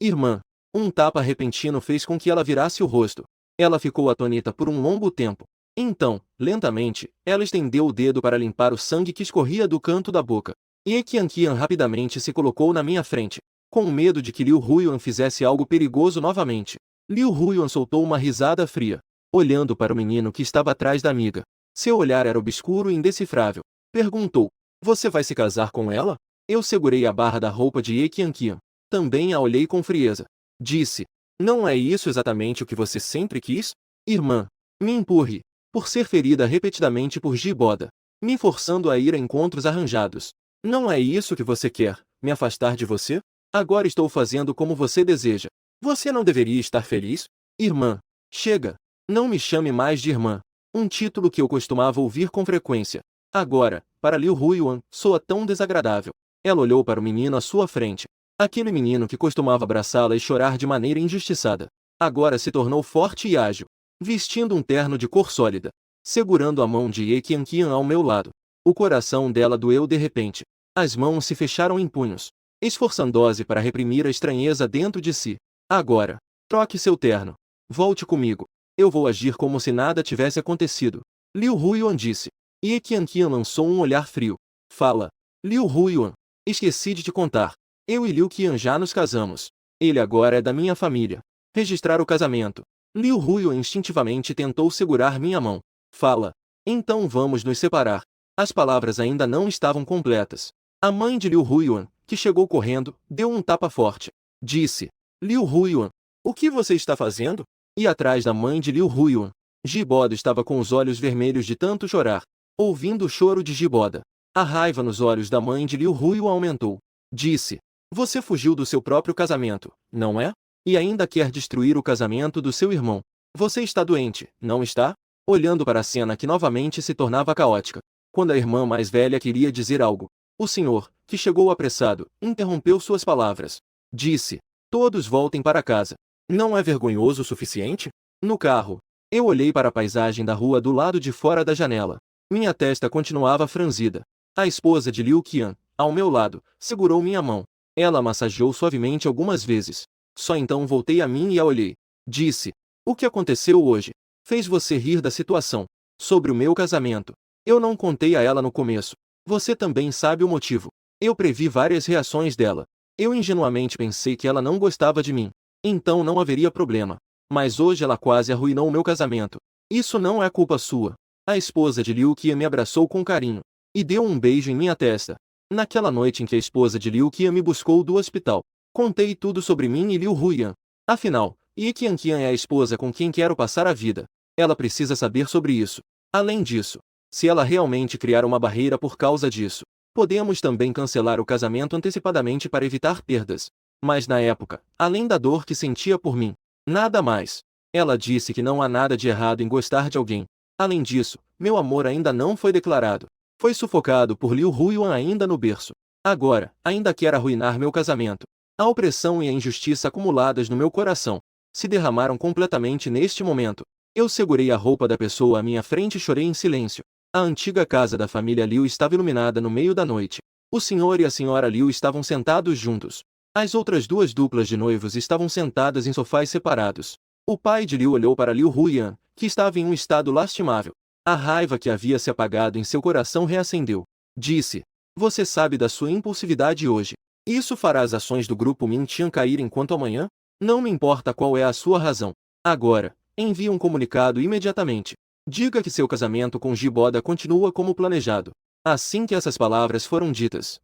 "Irmã." Um tapa repentino fez com que ela virasse o rosto. Ela ficou atônita por um longo tempo. Então, lentamente, ela estendeu o dedo para limpar o sangue que escorria do canto da boca. Ye Qianqian rapidamente se colocou na minha frente, com medo de que Liu Huiyuan fizesse algo perigoso novamente. Liu Huiyuan soltou uma risada fria, olhando para o menino que estava atrás da amiga. Seu olhar era obscuro e indecifrável. Perguntou: "Você vai se casar com ela?" Eu segurei a barra da roupa de Ye Qianqian. Também a olhei com frieza. Disse: "Não é isso exatamente o que você sempre quis? Irmã, me empurre." por ser ferida repetidamente por Giboda, me forçando a ir a encontros arranjados. Não é isso que você quer, me afastar de você? Agora estou fazendo como você deseja. Você não deveria estar feliz? Irmã, chega. Não me chame mais de irmã. Um título que eu costumava ouvir com frequência. Agora, para Liu Huiyuan, soa tão desagradável. Ela olhou para o menino à sua frente. Aquele menino que costumava abraçá-la e chorar de maneira injustiçada. Agora se tornou forte e ágil, vestindo um terno de cor sólida, segurando a mão de Ye Qianqian ao meu lado. O coração dela doeu de repente. As mãos se fecharam em punhos, esforçando-se para reprimir a estranheza dentro de si. Agora, troque seu terno. Volte comigo. Eu vou agir como se nada tivesse acontecido. Liu Huiyuan disse. Ye Qianqian lançou um olhar frio. Fala. Liu Huiyuan. Esqueci de te contar. Eu e Liu Qian já nos casamos. Ele agora é da minha família. Registrar o casamento. Liu Huiyuan instintivamente tentou segurar minha mão. Fala. Então vamos nos separar. As palavras ainda não estavam completas. A mãe de Liu Huiyuan, que chegou correndo, deu um tapa forte. Disse. Liu Huiyuan. O que você está fazendo? E atrás da mãe de Liu Huiyuan, Giboda estava com os olhos vermelhos de tanto chorar. Ouvindo o choro de Giboda, a raiva nos olhos da mãe de Liu Huiyuan aumentou. Disse. Você fugiu do seu próprio casamento, não é? E ainda quer destruir o casamento do seu irmão. Você está doente, não está? Olhando para a cena que novamente se tornava caótica. Quando a irmã mais velha queria dizer algo, o senhor, que chegou apressado, interrompeu suas palavras. Disse. Todos voltem para casa. Não é vergonhoso o suficiente? No carro, eu olhei para a paisagem da rua do lado de fora da janela. Minha testa continuava franzida. A esposa de Liu Qian, ao meu lado, segurou minha mão. Ela massageou suavemente algumas vezes. Só então voltei a mim e a olhei. Disse. O que aconteceu hoje? Fez você rir da situação. Sobre o meu casamento. Eu não contei a ela no começo. Você também sabe o motivo. Eu previ várias reações dela. Eu ingenuamente pensei que ela não gostava de mim. Então não haveria problema. Mas hoje ela quase arruinou o meu casamento. Isso não é culpa sua. A esposa de Liu Qian me abraçou com carinho. E deu um beijo em minha testa. Naquela noite em que a esposa de Liu Qian me buscou do hospital, contei tudo sobre mim e Liu Huiyuan. Afinal, Ye Qianqian é a esposa com quem quero passar a vida. Ela precisa saber sobre isso. Além disso, se ela realmente criar uma barreira por causa disso, podemos também cancelar o casamento antecipadamente para evitar perdas. Mas na época, além da dor que sentia por mim, nada mais. Ela disse que não há nada de errado em gostar de alguém. Além disso, meu amor ainda não foi declarado. Foi sufocado por Liu Huiyuan ainda no berço. Agora, ainda quer arruinar meu casamento. A opressão e a injustiça acumuladas no meu coração se derramaram completamente neste momento. Eu segurei a roupa da pessoa à minha frente e chorei em silêncio. A antiga casa da família Liu estava iluminada no meio da noite. O senhor e a senhora Liu estavam sentados juntos. As outras duas duplas de noivos estavam sentadas em sofás separados. O pai de Liu olhou para Liu Huiyuan, que estava em um estado lastimável. A raiva que havia se apagado em seu coração reacendeu. Disse. Você sabe da sua impulsividade hoje. Isso fará as ações do grupo Mintian cair enquanto amanhã? Não me importa qual é a sua razão. Agora, envie um comunicado imediatamente. Diga que seu casamento com Giboda continua como planejado. Assim que essas palavras foram ditas,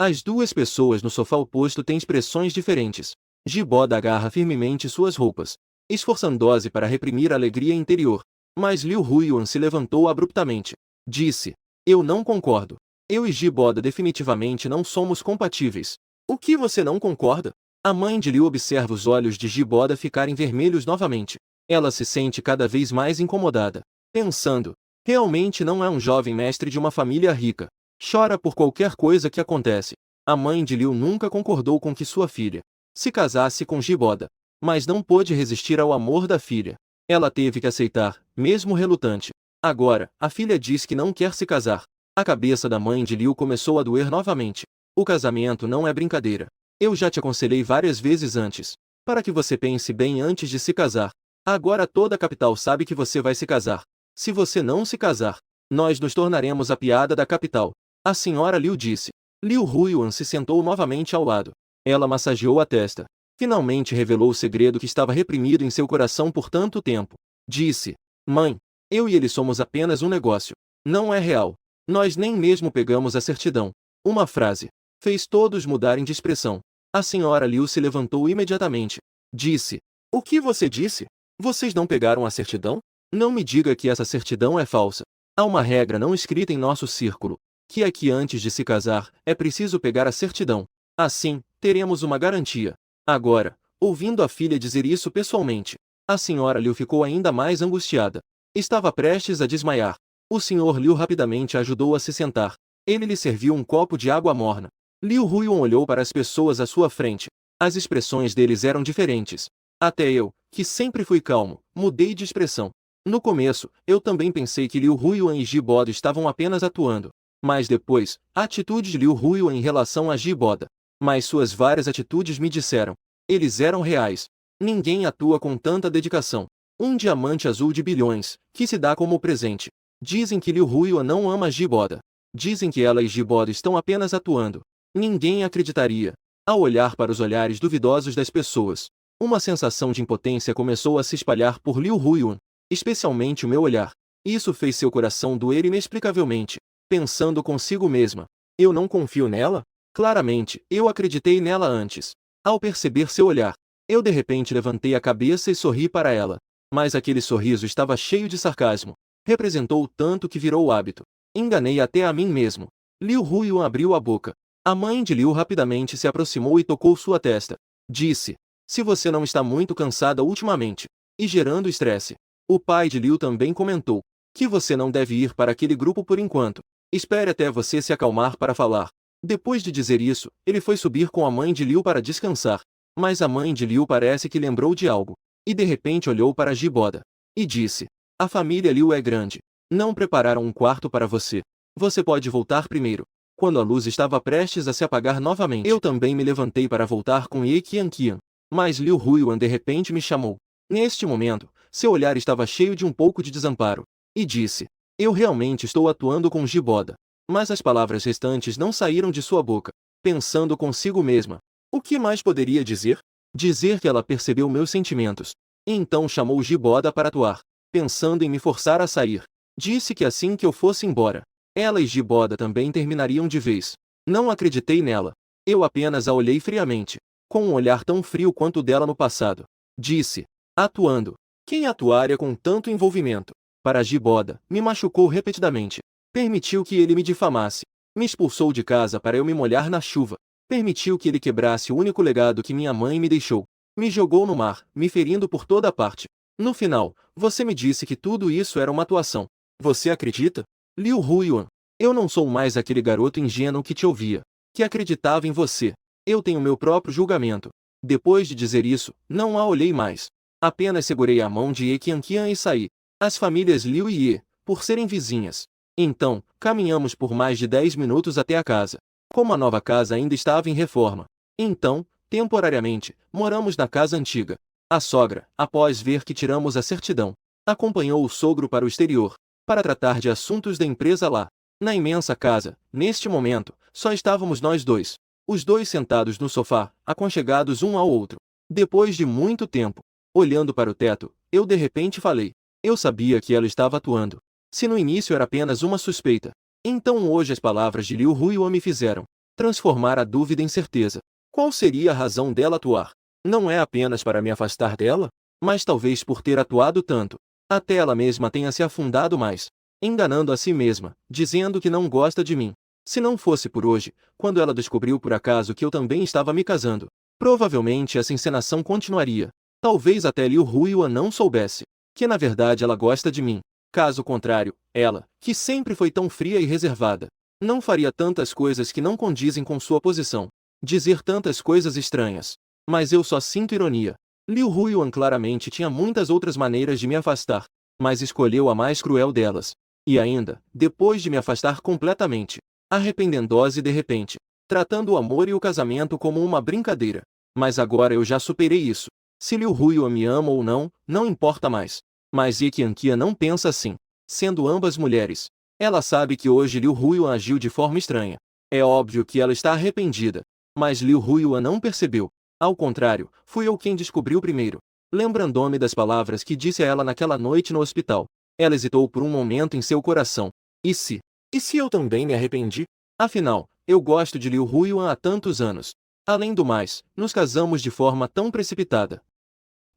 as duas pessoas no sofá oposto têm expressões diferentes. Giboda agarra firmemente suas roupas, esforçando-se para reprimir a alegria interior. Mas Liu Huiyuan se levantou abruptamente. Disse. Eu não concordo. Eu e Giboda definitivamente não somos compatíveis. O que você não concorda? A mãe de Liu observa os olhos de Giboda ficarem vermelhos novamente. Ela se sente cada vez mais incomodada, pensando. Realmente não é um jovem mestre de uma família rica. Chora por qualquer coisa que acontece. A mãe de Liu nunca concordou com que sua filha se casasse com Giboda, mas não pôde resistir ao amor da filha. Ela teve que aceitar, mesmo relutante. Agora, a filha diz que não quer se casar. A cabeça da mãe de Liu começou a doer novamente. O casamento não é brincadeira. Eu já te aconselhei várias vezes antes, para que você pense bem antes de se casar. Agora toda a capital sabe que você vai se casar. Se você não se casar, nós nos tornaremos a piada da capital. A senhora Liu disse. Liu Huiyuan se sentou novamente ao lado. Ela massageou a testa. Finalmente revelou o segredo que estava reprimido em seu coração por tanto tempo. Disse. Mãe, eu e ele somos apenas um negócio. Não é real. Nós nem mesmo pegamos a certidão. Uma frase fez todos mudarem de expressão. A senhora Liu se levantou imediatamente. Disse. O que você disse? Vocês não pegaram a certidão? Não me diga que essa certidão é falsa. Há uma regra não escrita em nosso círculo, que é que antes de se casar, é preciso pegar a certidão. Assim, teremos uma garantia. Agora, ouvindo a filha dizer isso pessoalmente, a senhora Liu ficou ainda mais angustiada. Estava prestes a desmaiar. O senhor Liu rapidamente a ajudou a se sentar. Ele lhe serviu um copo de água morna. Liu Huiyuan olhou para as pessoas à sua frente. As expressões deles eram diferentes. Até eu, que sempre fui calmo, mudei de expressão. No começo, eu também pensei que Liu Huiyuan e Ji-Boda estavam apenas atuando. Mas depois, a atitude de Liu Huiyuan em relação a Ji-Boda. Mas suas várias atitudes me disseram. Eles eram reais. Ninguém atua com tanta dedicação. Um diamante azul de bilhões, que se dá como presente. Dizem que Liu Huiyuan não ama Ji-Boda. Dizem que ela e Ji-Boda estão apenas atuando. Ninguém acreditaria. Ao olhar para os olhares duvidosos das pessoas, uma sensação de impotência começou a se espalhar por Liu Huiyuan, especialmente o meu olhar. Isso fez seu coração doer inexplicavelmente, pensando consigo mesma. Eu não confio nela? Claramente, eu acreditei nela antes. Ao perceber seu olhar, eu de repente levantei a cabeça e sorri para ela. Mas aquele sorriso estava cheio de sarcasmo. Representou tanto que virou hábito. Enganei até a mim mesmo. Liu Huiyuan abriu a boca. A mãe de Liu rapidamente se aproximou e tocou sua testa. Disse: se você não está muito cansada ultimamente, e gerando estresse. O pai de Liu também comentou que você não deve ir para aquele grupo por enquanto. Espere até você se acalmar para falar. Depois de dizer isso, ele foi subir com a mãe de Liu para descansar. Mas a mãe de Liu parece que lembrou de algo. E de repente olhou para Ji-Boda. E disse: a família Liu é grande. Não prepararam um quarto para você. Você pode voltar primeiro. Quando a luz estava prestes a se apagar novamente, eu também me levantei para voltar com Ye Qianqian. Mas Liu Huiyuan de repente me chamou. Neste momento, seu olhar estava cheio de um pouco de desamparo. E disse: eu realmente estou atuando com Ji-Boda. Mas as palavras restantes não saíram de sua boca. Pensando consigo mesma. O que mais poderia dizer? Dizer que ela percebeu meus sentimentos. E então chamou Ji-Boda para atuar. Pensando em me forçar a sair. Disse que assim que eu fosse embora, ela e Ji-Boda também terminariam de vez. Não acreditei nela. Eu apenas a olhei friamente, com um olhar tão frio quanto o dela no passado. Disse: atuando. Quem atuaria com tanto envolvimento? Para Ji-Boda, me machucou repetidamente. Permitiu que ele me difamasse. Me expulsou de casa para eu me molhar na chuva. Permitiu que ele quebrasse o único legado que minha mãe me deixou. Me jogou no mar, me ferindo por toda parte. No final, você me disse que tudo isso era uma atuação. Você acredita? Liu Huiyuan, eu não sou mais aquele garoto ingênuo que te ouvia, que acreditava em você. Eu tenho meu próprio julgamento. Depois de dizer isso, não a olhei mais. Apenas segurei a mão de Ye Qianqian e saí. As famílias Liu e Ye, por serem vizinhas. Então, caminhamos por mais de 10 minutos até a casa. Como a nova casa ainda estava em reforma. Então, temporariamente, moramos na casa antiga. A sogra, após ver que tiramos a certidão, acompanhou o sogro para o exterior, para tratar de assuntos da empresa lá. Na imensa casa, neste momento, só estávamos nós dois. Os dois sentados no sofá, aconchegados um ao outro. Depois de muito tempo, olhando para o teto, eu de repente falei. Eu sabia que ela estava atuando. Se no início era apenas uma suspeita. Então hoje as palavras de Liu Huiyuan me fizeram transformar a dúvida em certeza. Qual seria a razão dela atuar? Não é apenas para me afastar dela, mas talvez por ter atuado tanto, até ela mesma tenha se afundado mais, enganando a si mesma, dizendo que não gosta de mim. Se não fosse por hoje, quando ela descobriu por acaso que eu também estava me casando, provavelmente essa encenação continuaria. Talvez até Liu Huiyuan não soubesse que na verdade ela gosta de mim. Caso contrário, ela, que sempre foi tão fria e reservada, não faria tantas coisas que não condizem com sua posição, dizer tantas coisas estranhas. Mas eu só sinto ironia. Liu Huiyuan claramente tinha muitas outras maneiras de me afastar, mas escolheu a mais cruel delas. E ainda, depois de me afastar completamente, arrependendo-se de repente, tratando o amor e o casamento como uma brincadeira. Mas agora eu já superei isso. Se Liu Huiyuan me ama ou não, não importa mais. Mas Ye Qianqian não pensa assim. Sendo ambas mulheres, ela sabe que hoje Liu Huiyuan agiu de forma estranha. É óbvio que ela está arrependida. Mas Liu Huiyuan não percebeu. Ao contrário, fui eu quem descobriu primeiro. Lembrando-me das palavras que disse a ela naquela noite no hospital. Ela hesitou por um momento em seu coração. E se? E se eu também me arrependi? Afinal, eu gosto de Liu Huiyuan há tantos anos. Além do mais, nos casamos de forma tão precipitada.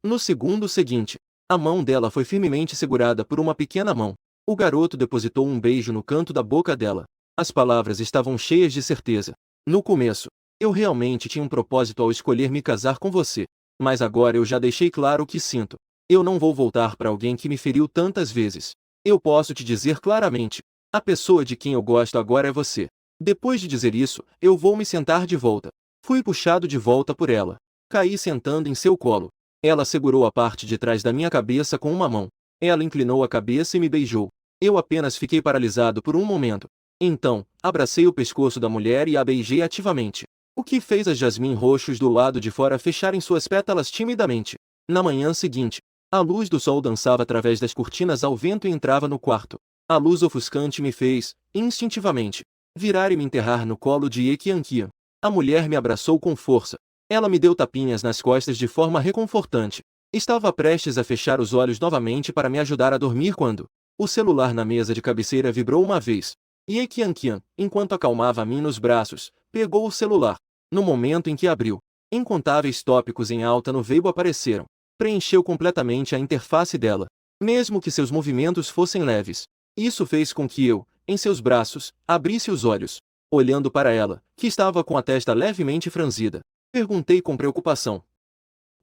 No segundo seguinte, A mão dela foi firmemente segurada por uma pequena mão. O garoto depositou um beijo no canto da boca dela. As palavras estavam cheias de certeza. No começo, eu realmente tinha um propósito ao escolher me casar com você. Mas agora eu já deixei claro o que sinto. Eu não vou voltar para alguém que me feriu tantas vezes. Eu posso te dizer claramente: a pessoa de quem eu gosto agora é você. Depois de dizer isso, eu vou me sentar de volta. Fui puxado de volta por ela. Caí sentando em seu colo. Ela segurou a parte de trás da minha cabeça com uma mão. Ela inclinou a cabeça e me beijou. Eu apenas fiquei paralisado por um momento. Então, abracei o pescoço da mulher e a beijei ativamente, o que fez as jasmim roxos do lado de fora fecharem suas pétalas timidamente. Na manhã seguinte, a luz do sol dançava através das cortinas ao vento e entrava no quarto. A luz ofuscante me fez, instintivamente, virar e me enterrar no colo de Ekiankia. A mulher me abraçou com força. Ela me deu tapinhas nas costas de forma reconfortante. Estava prestes a fechar os olhos novamente para me ajudar a dormir quando o celular na mesa de cabeceira vibrou uma vez. E Ekiankian, enquanto acalmava a mim nos braços, pegou o celular. No momento em que abriu, incontáveis tópicos em alta no Weibo apareceram. Preencheu completamente a interface dela, mesmo que seus movimentos fossem leves. Isso fez com que eu, em seus braços, abrisse os olhos. Olhando para ela, que estava com a testa levemente franzida, perguntei com preocupação: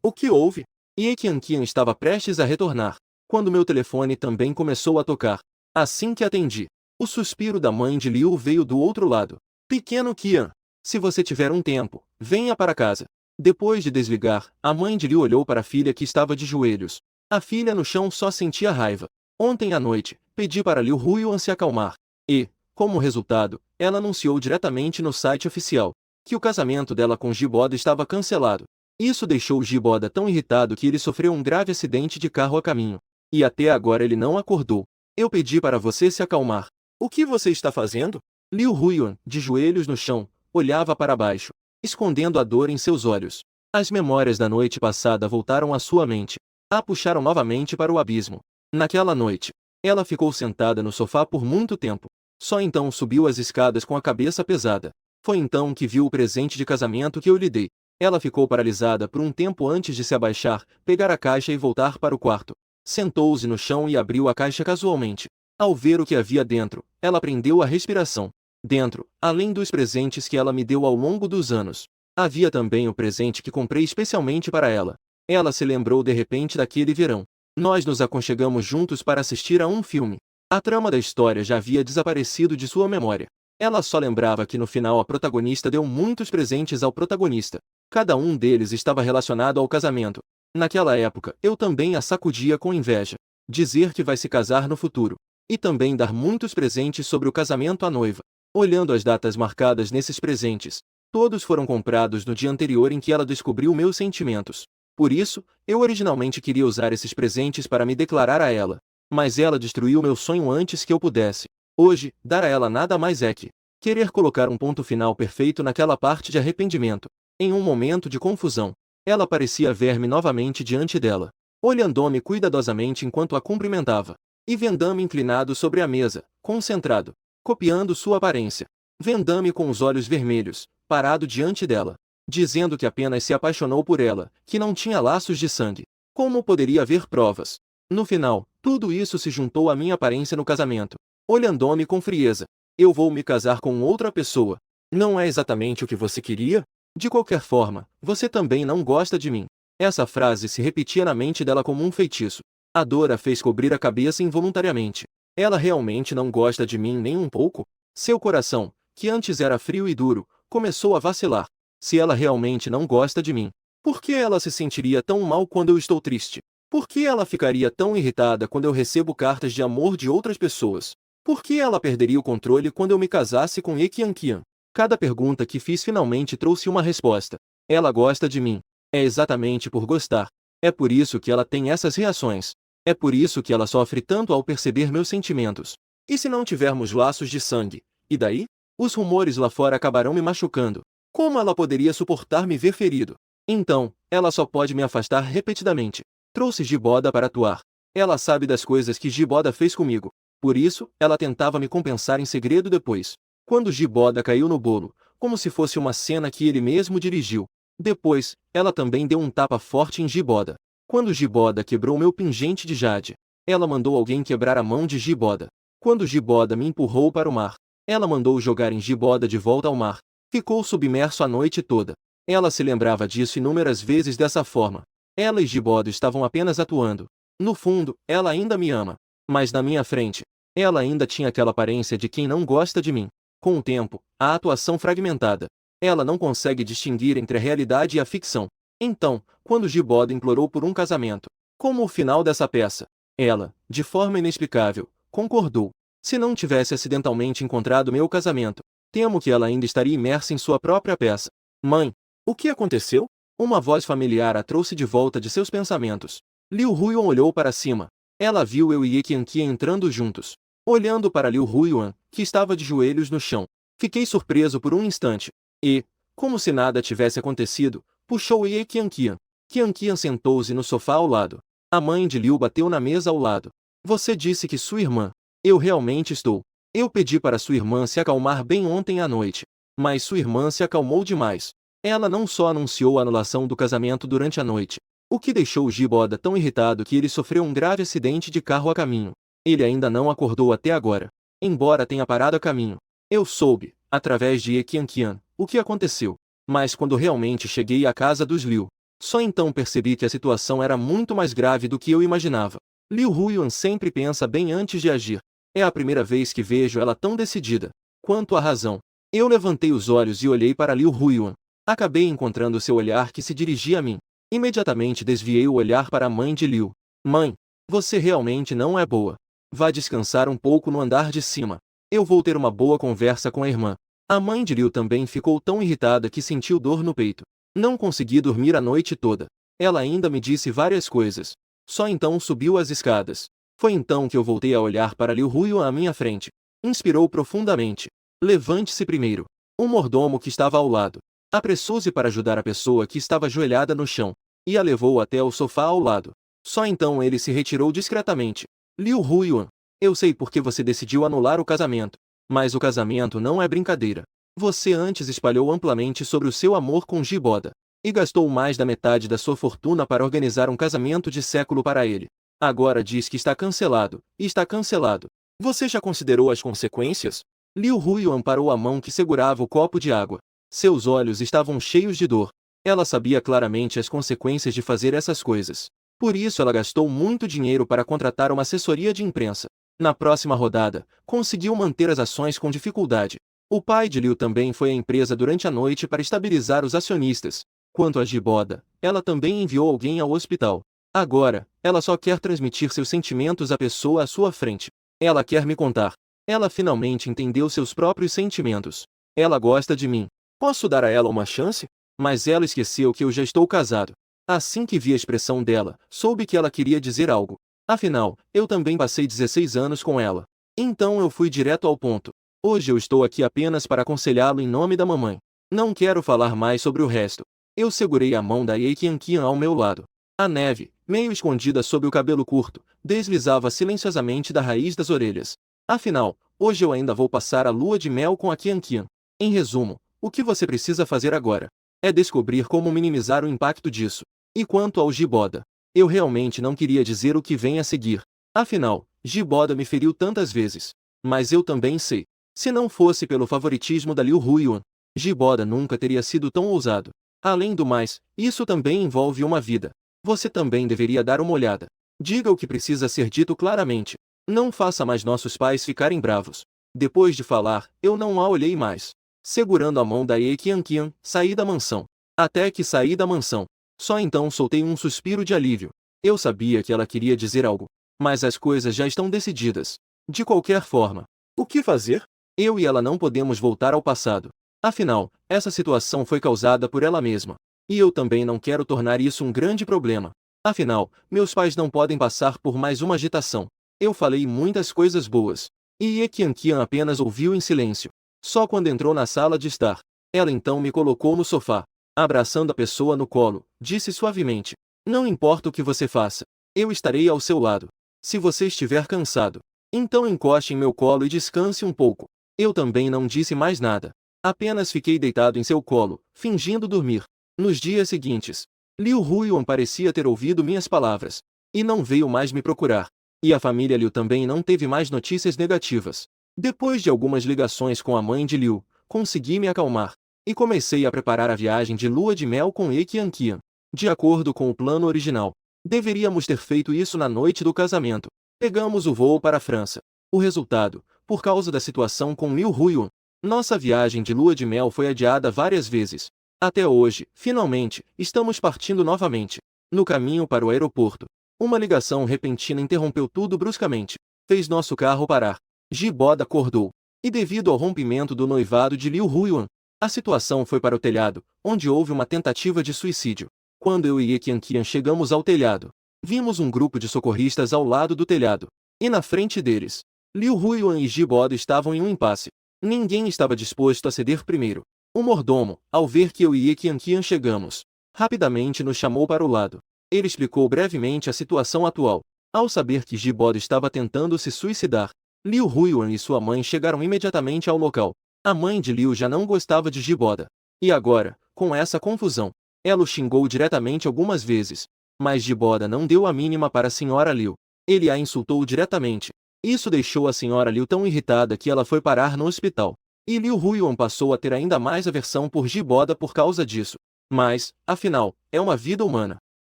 o que houve? E Ekiankian estava prestes a retornar, quando meu telefone também começou a tocar. Assim que atendi, o suspiro da mãe de Liu veio do outro lado. Pequeno Kian, se você tiver um tempo, venha para casa. Depois de desligar, a mãe de Liu olhou para a filha que estava de joelhos. A filha no chão só sentia raiva. Ontem à noite, pedi para Liu Huiyuan se acalmar. E, como resultado, ela anunciou diretamente no site oficial que o casamento dela com Jiboda estava cancelado. Isso deixou Jiboda tão irritado que ele sofreu um grave acidente de carro a caminho. E até agora ele não acordou. Eu pedi para você se acalmar. O que você está fazendo? Liu Huiyuan, de joelhos no chão, olhava para baixo, escondendo a dor em seus olhos. As memórias da noite passada voltaram à sua mente. A puxaram novamente para o abismo. Naquela noite, ela ficou sentada no sofá por muito tempo. Só então subiu as escadas com a cabeça pesada. Foi então que viu o presente de casamento que eu lhe dei. Ela ficou paralisada por um tempo antes de se abaixar, pegar a caixa e voltar para o quarto. Sentou-se no chão e abriu a caixa casualmente. Ao ver o que havia dentro, ela prendeu a respiração. Dentro, além dos presentes que ela me deu ao longo dos anos, havia também o presente que comprei especialmente para ela. Ela se lembrou de repente daquele verão. Nós nos aconchegamos juntos para assistir a um filme. A trama da história já havia desaparecido de sua memória. Ela só lembrava que no final a protagonista deu muitos presentes ao protagonista. Cada um deles estava relacionado ao casamento. Naquela época, eu também a sacudia com inveja. Dizer que vai se casar no futuro. E também dar muitos presentes sobre o casamento à noiva. Olhando as datas marcadas nesses presentes, todos foram comprados no dia anterior em que ela descobriu meus sentimentos. Por isso, eu originalmente queria usar esses presentes para me declarar a ela. Mas ela destruiu meu sonho antes que eu pudesse. Hoje, dar a ela nada mais é que querer colocar um ponto final perfeito naquela parte de arrependimento. Em um momento de confusão, ela parecia ver-me novamente diante dela, olhando-me cuidadosamente enquanto a cumprimentava, e vendo-me inclinado sobre a mesa, concentrado, copiando sua aparência. Vendo-me com os olhos vermelhos, parado diante dela, dizendo que apenas se apaixonou por ela, que não tinha laços de sangue. Como poderia haver provas? No final, tudo isso se juntou à minha aparência no casamento. Olhando-me com frieza. Eu vou me casar com outra pessoa. Não é exatamente o que você queria? De qualquer forma, você também não gosta de mim. Essa frase se repetia na mente dela como um feitiço. A dor a fez cobrir a cabeça involuntariamente. Ela realmente não gosta de mim nem um pouco? Seu coração, que antes era frio e duro, começou a vacilar. Se ela realmente não gosta de mim, por que ela se sentiria tão mal quando eu estou triste? Por que ela ficaria tão irritada quando eu recebo cartas de amor de outras pessoas? Por que ela perderia o controle quando eu me casasse com Ekiankian? Cada pergunta que fiz finalmente trouxe uma resposta. Ela gosta de mim. É exatamente por gostar. É por isso que ela tem essas reações. É por isso que ela sofre tanto ao perceber meus sentimentos. E se não tivermos laços de sangue? E daí? Os rumores lá fora acabarão me machucando. Como ela poderia suportar me ver ferido? Então, ela só pode me afastar repetidamente. Trouxe Jiboda para atuar. Ela sabe das coisas que Jiboda fez comigo. Por isso, ela tentava me compensar em segredo depois. Quando Jiboda caiu no bolo, como se fosse uma cena que ele mesmo dirigiu. Depois, ela também deu um tapa forte em Jiboda. Quando Giboda quebrou meu pingente de jade, ela mandou alguém quebrar a mão de Giboda. Quando Giboda me empurrou para o mar, ela mandou jogar em Giboda de volta ao mar. Ficou submerso a noite toda. Ela se lembrava disso inúmeras vezes dessa forma. Ela e Giboda estavam apenas atuando. No fundo, ela ainda me ama. Mas na minha frente, ela ainda tinha aquela aparência de quem não gosta de mim. Com o tempo, a atuação fragmentada. Ela não consegue distinguir entre a realidade e a ficção. Então, quando Giboda implorou por um casamento, como o final dessa peça, ela, de forma inexplicável, concordou. Se não tivesse acidentalmente encontrado meu casamento, temo que ela ainda estaria imersa em sua própria peça. Mãe, o que aconteceu? Uma voz familiar a trouxe de volta de seus pensamentos. Liu Huiyuan olhou para cima. Ela viu eu e Ye Qianqian entrando juntos. Olhando para Liu Huiyuan, que estava de joelhos no chão, fiquei surpreso por um instante. E, como se nada tivesse acontecido, puxou Ye Qianqian. Qianqian sentou-se no sofá ao lado. A mãe de Liu bateu na mesa ao lado. Você disse que sua irmã... Eu realmente estou. Eu pedi para sua irmã se acalmar bem ontem à noite. Mas sua irmã se acalmou demais. Ela não só anunciou a anulação do casamento durante a noite, o que deixou Giboda tão irritado que ele sofreu um grave acidente de carro a caminho. Ele ainda não acordou até agora. Embora tenha parado a caminho. Eu soube, através de Ye Qianqian, o que aconteceu. Mas quando realmente cheguei à casa dos Liu, só então percebi que a situação era muito mais grave do que eu imaginava. Liu Huiyuan sempre pensa bem antes de agir. É a primeira vez que vejo ela tão decidida. Quanto à razão, eu levantei os olhos e olhei para Liu Huiyuan. Acabei encontrando seu olhar que se dirigia a mim. Imediatamente desviei o olhar para a mãe de Liu. Mãe, você realmente não é boa. Vá descansar um pouco no andar de cima. Eu vou ter uma boa conversa com a irmã. A mãe de Liu também ficou tão irritada que sentiu dor no peito. Não consegui dormir a noite toda. Ela ainda me disse várias coisas. Só então subiu as escadas. Foi então que eu voltei a olhar para Liu Huiyuan à minha frente. Inspirou profundamente. Levante-se primeiro. O mordomo que estava ao lado apressou-se para ajudar a pessoa que estava ajoelhada no chão, e a levou até o sofá ao lado. Só então ele se retirou discretamente. Liu Huiyuan, eu sei por que você decidiu anular o casamento. Mas o casamento não é brincadeira. Você antes espalhou amplamente sobre o seu amor com Giboda, e gastou mais da metade da sua fortuna para organizar um casamento de século para ele. Agora diz que está cancelado, e está cancelado. Você já considerou as consequências? Liu Huiyuan parou a mão que segurava o copo de água. Seus olhos estavam cheios de dor. Ela sabia claramente as consequências de fazer essas coisas. Por isso ela gastou muito dinheiro para contratar uma assessoria de imprensa. Na próxima rodada, conseguiu manter as ações com dificuldade. O pai de Liu também foi à empresa durante a noite para estabilizar os acionistas. Quanto a Giboda, ela também enviou alguém ao hospital. Agora, ela só quer transmitir seus sentimentos à pessoa à sua frente. Ela quer me contar. Ela finalmente entendeu seus próprios sentimentos. Ela gosta de mim. Posso dar a ela uma chance? Mas ela esqueceu que eu já estou casado. Assim que vi a expressão dela, soube que ela queria dizer algo. Afinal, eu também passei 16 anos com ela. Então eu fui direto ao ponto. Hoje eu estou aqui apenas para aconselhá-lo em nome da mamãe. Não quero falar mais sobre o resto. Eu segurei a mão da Ye Qianqian ao meu lado. A neve, meio escondida sob o cabelo curto, deslizava silenciosamente da raiz das orelhas. Afinal, hoje eu ainda vou passar a lua de mel com a Qianqian. Em resumo, o que você precisa fazer agora é descobrir como minimizar o impacto disso. E quanto ao Giboda, eu realmente não queria dizer o que vem a seguir. Afinal, Giboda me feriu tantas vezes. Mas eu também sei. Se não fosse pelo favoritismo da Liu Huiyuan, Giboda nunca teria sido tão ousado. Além do mais, isso também envolve uma vida. Você também deveria dar uma olhada. Diga o que precisa ser dito claramente. Não faça mais nossos pais ficarem bravos. Depois de falar, eu não a olhei mais. Segurando a mão da Ye Qianqian, saí da mansão. Até que saí da mansão. Só então soltei um suspiro de alívio. Eu sabia que ela queria dizer algo. Mas as coisas já estão decididas. De qualquer forma. O que fazer? Eu e ela não podemos voltar ao passado. Afinal, essa situação foi causada por ela mesma. E eu também não quero tornar isso um grande problema. Afinal, meus pais não podem passar por mais uma agitação. Eu falei muitas coisas boas. E Ye Qianqian apenas ouviu em silêncio. Só quando entrou na sala de estar, ela então me colocou no sofá. Abraçando a pessoa no colo, disse suavemente: não importa o que você faça, eu estarei ao seu lado. Se você estiver cansado, então encoste em meu colo e descanse um pouco. Eu também não disse mais nada. Apenas fiquei deitado em seu colo, fingindo dormir. Nos dias seguintes, Liu Huiyuan parecia ter ouvido minhas palavras, e não veio mais me procurar. E a família Liu também não teve mais notícias negativas. Depois de algumas ligações com a mãe de Liu, consegui me acalmar, e comecei a preparar a viagem de lua de mel com He Qianqian. De acordo com o plano original, deveríamos ter feito isso na noite do casamento. Pegamos o voo para a França. O resultado, por causa da situação com Liu Huiyuan, nossa viagem de lua de mel foi adiada várias vezes. Até hoje, finalmente, estamos partindo novamente. No caminho para o aeroporto, uma ligação repentina interrompeu tudo bruscamente. Fez nosso carro parar. Jiboda acordou. E devido ao rompimento do noivado de Liu Huiyuan, a situação foi para o telhado, onde houve uma tentativa de suicídio. Quando eu e He Qianqian chegamos ao telhado, vimos um grupo de socorristas ao lado do telhado. E na frente deles, Liu Huiyuan e Jiboda estavam em um impasse. Ninguém estava disposto a ceder primeiro. O mordomo, ao ver que eu e He Qianqian chegamos, rapidamente nos chamou para o lado. Ele explicou brevemente a situação atual. Ao saber que Jiboda estava tentando se suicidar, Liu Huiyuan e sua mãe chegaram imediatamente ao local. A mãe de Liu já não gostava de Jiboda. E agora, com essa confusão, ela o xingou diretamente algumas vezes. Mas Jiboda não deu a mínima para a senhora Liu. Ele a insultou diretamente. Isso deixou a senhora Liu tão irritada que ela foi parar no hospital. E Liu Huiyuan passou a ter ainda mais aversão por Jiboda por causa disso. Mas, afinal, é uma vida humana.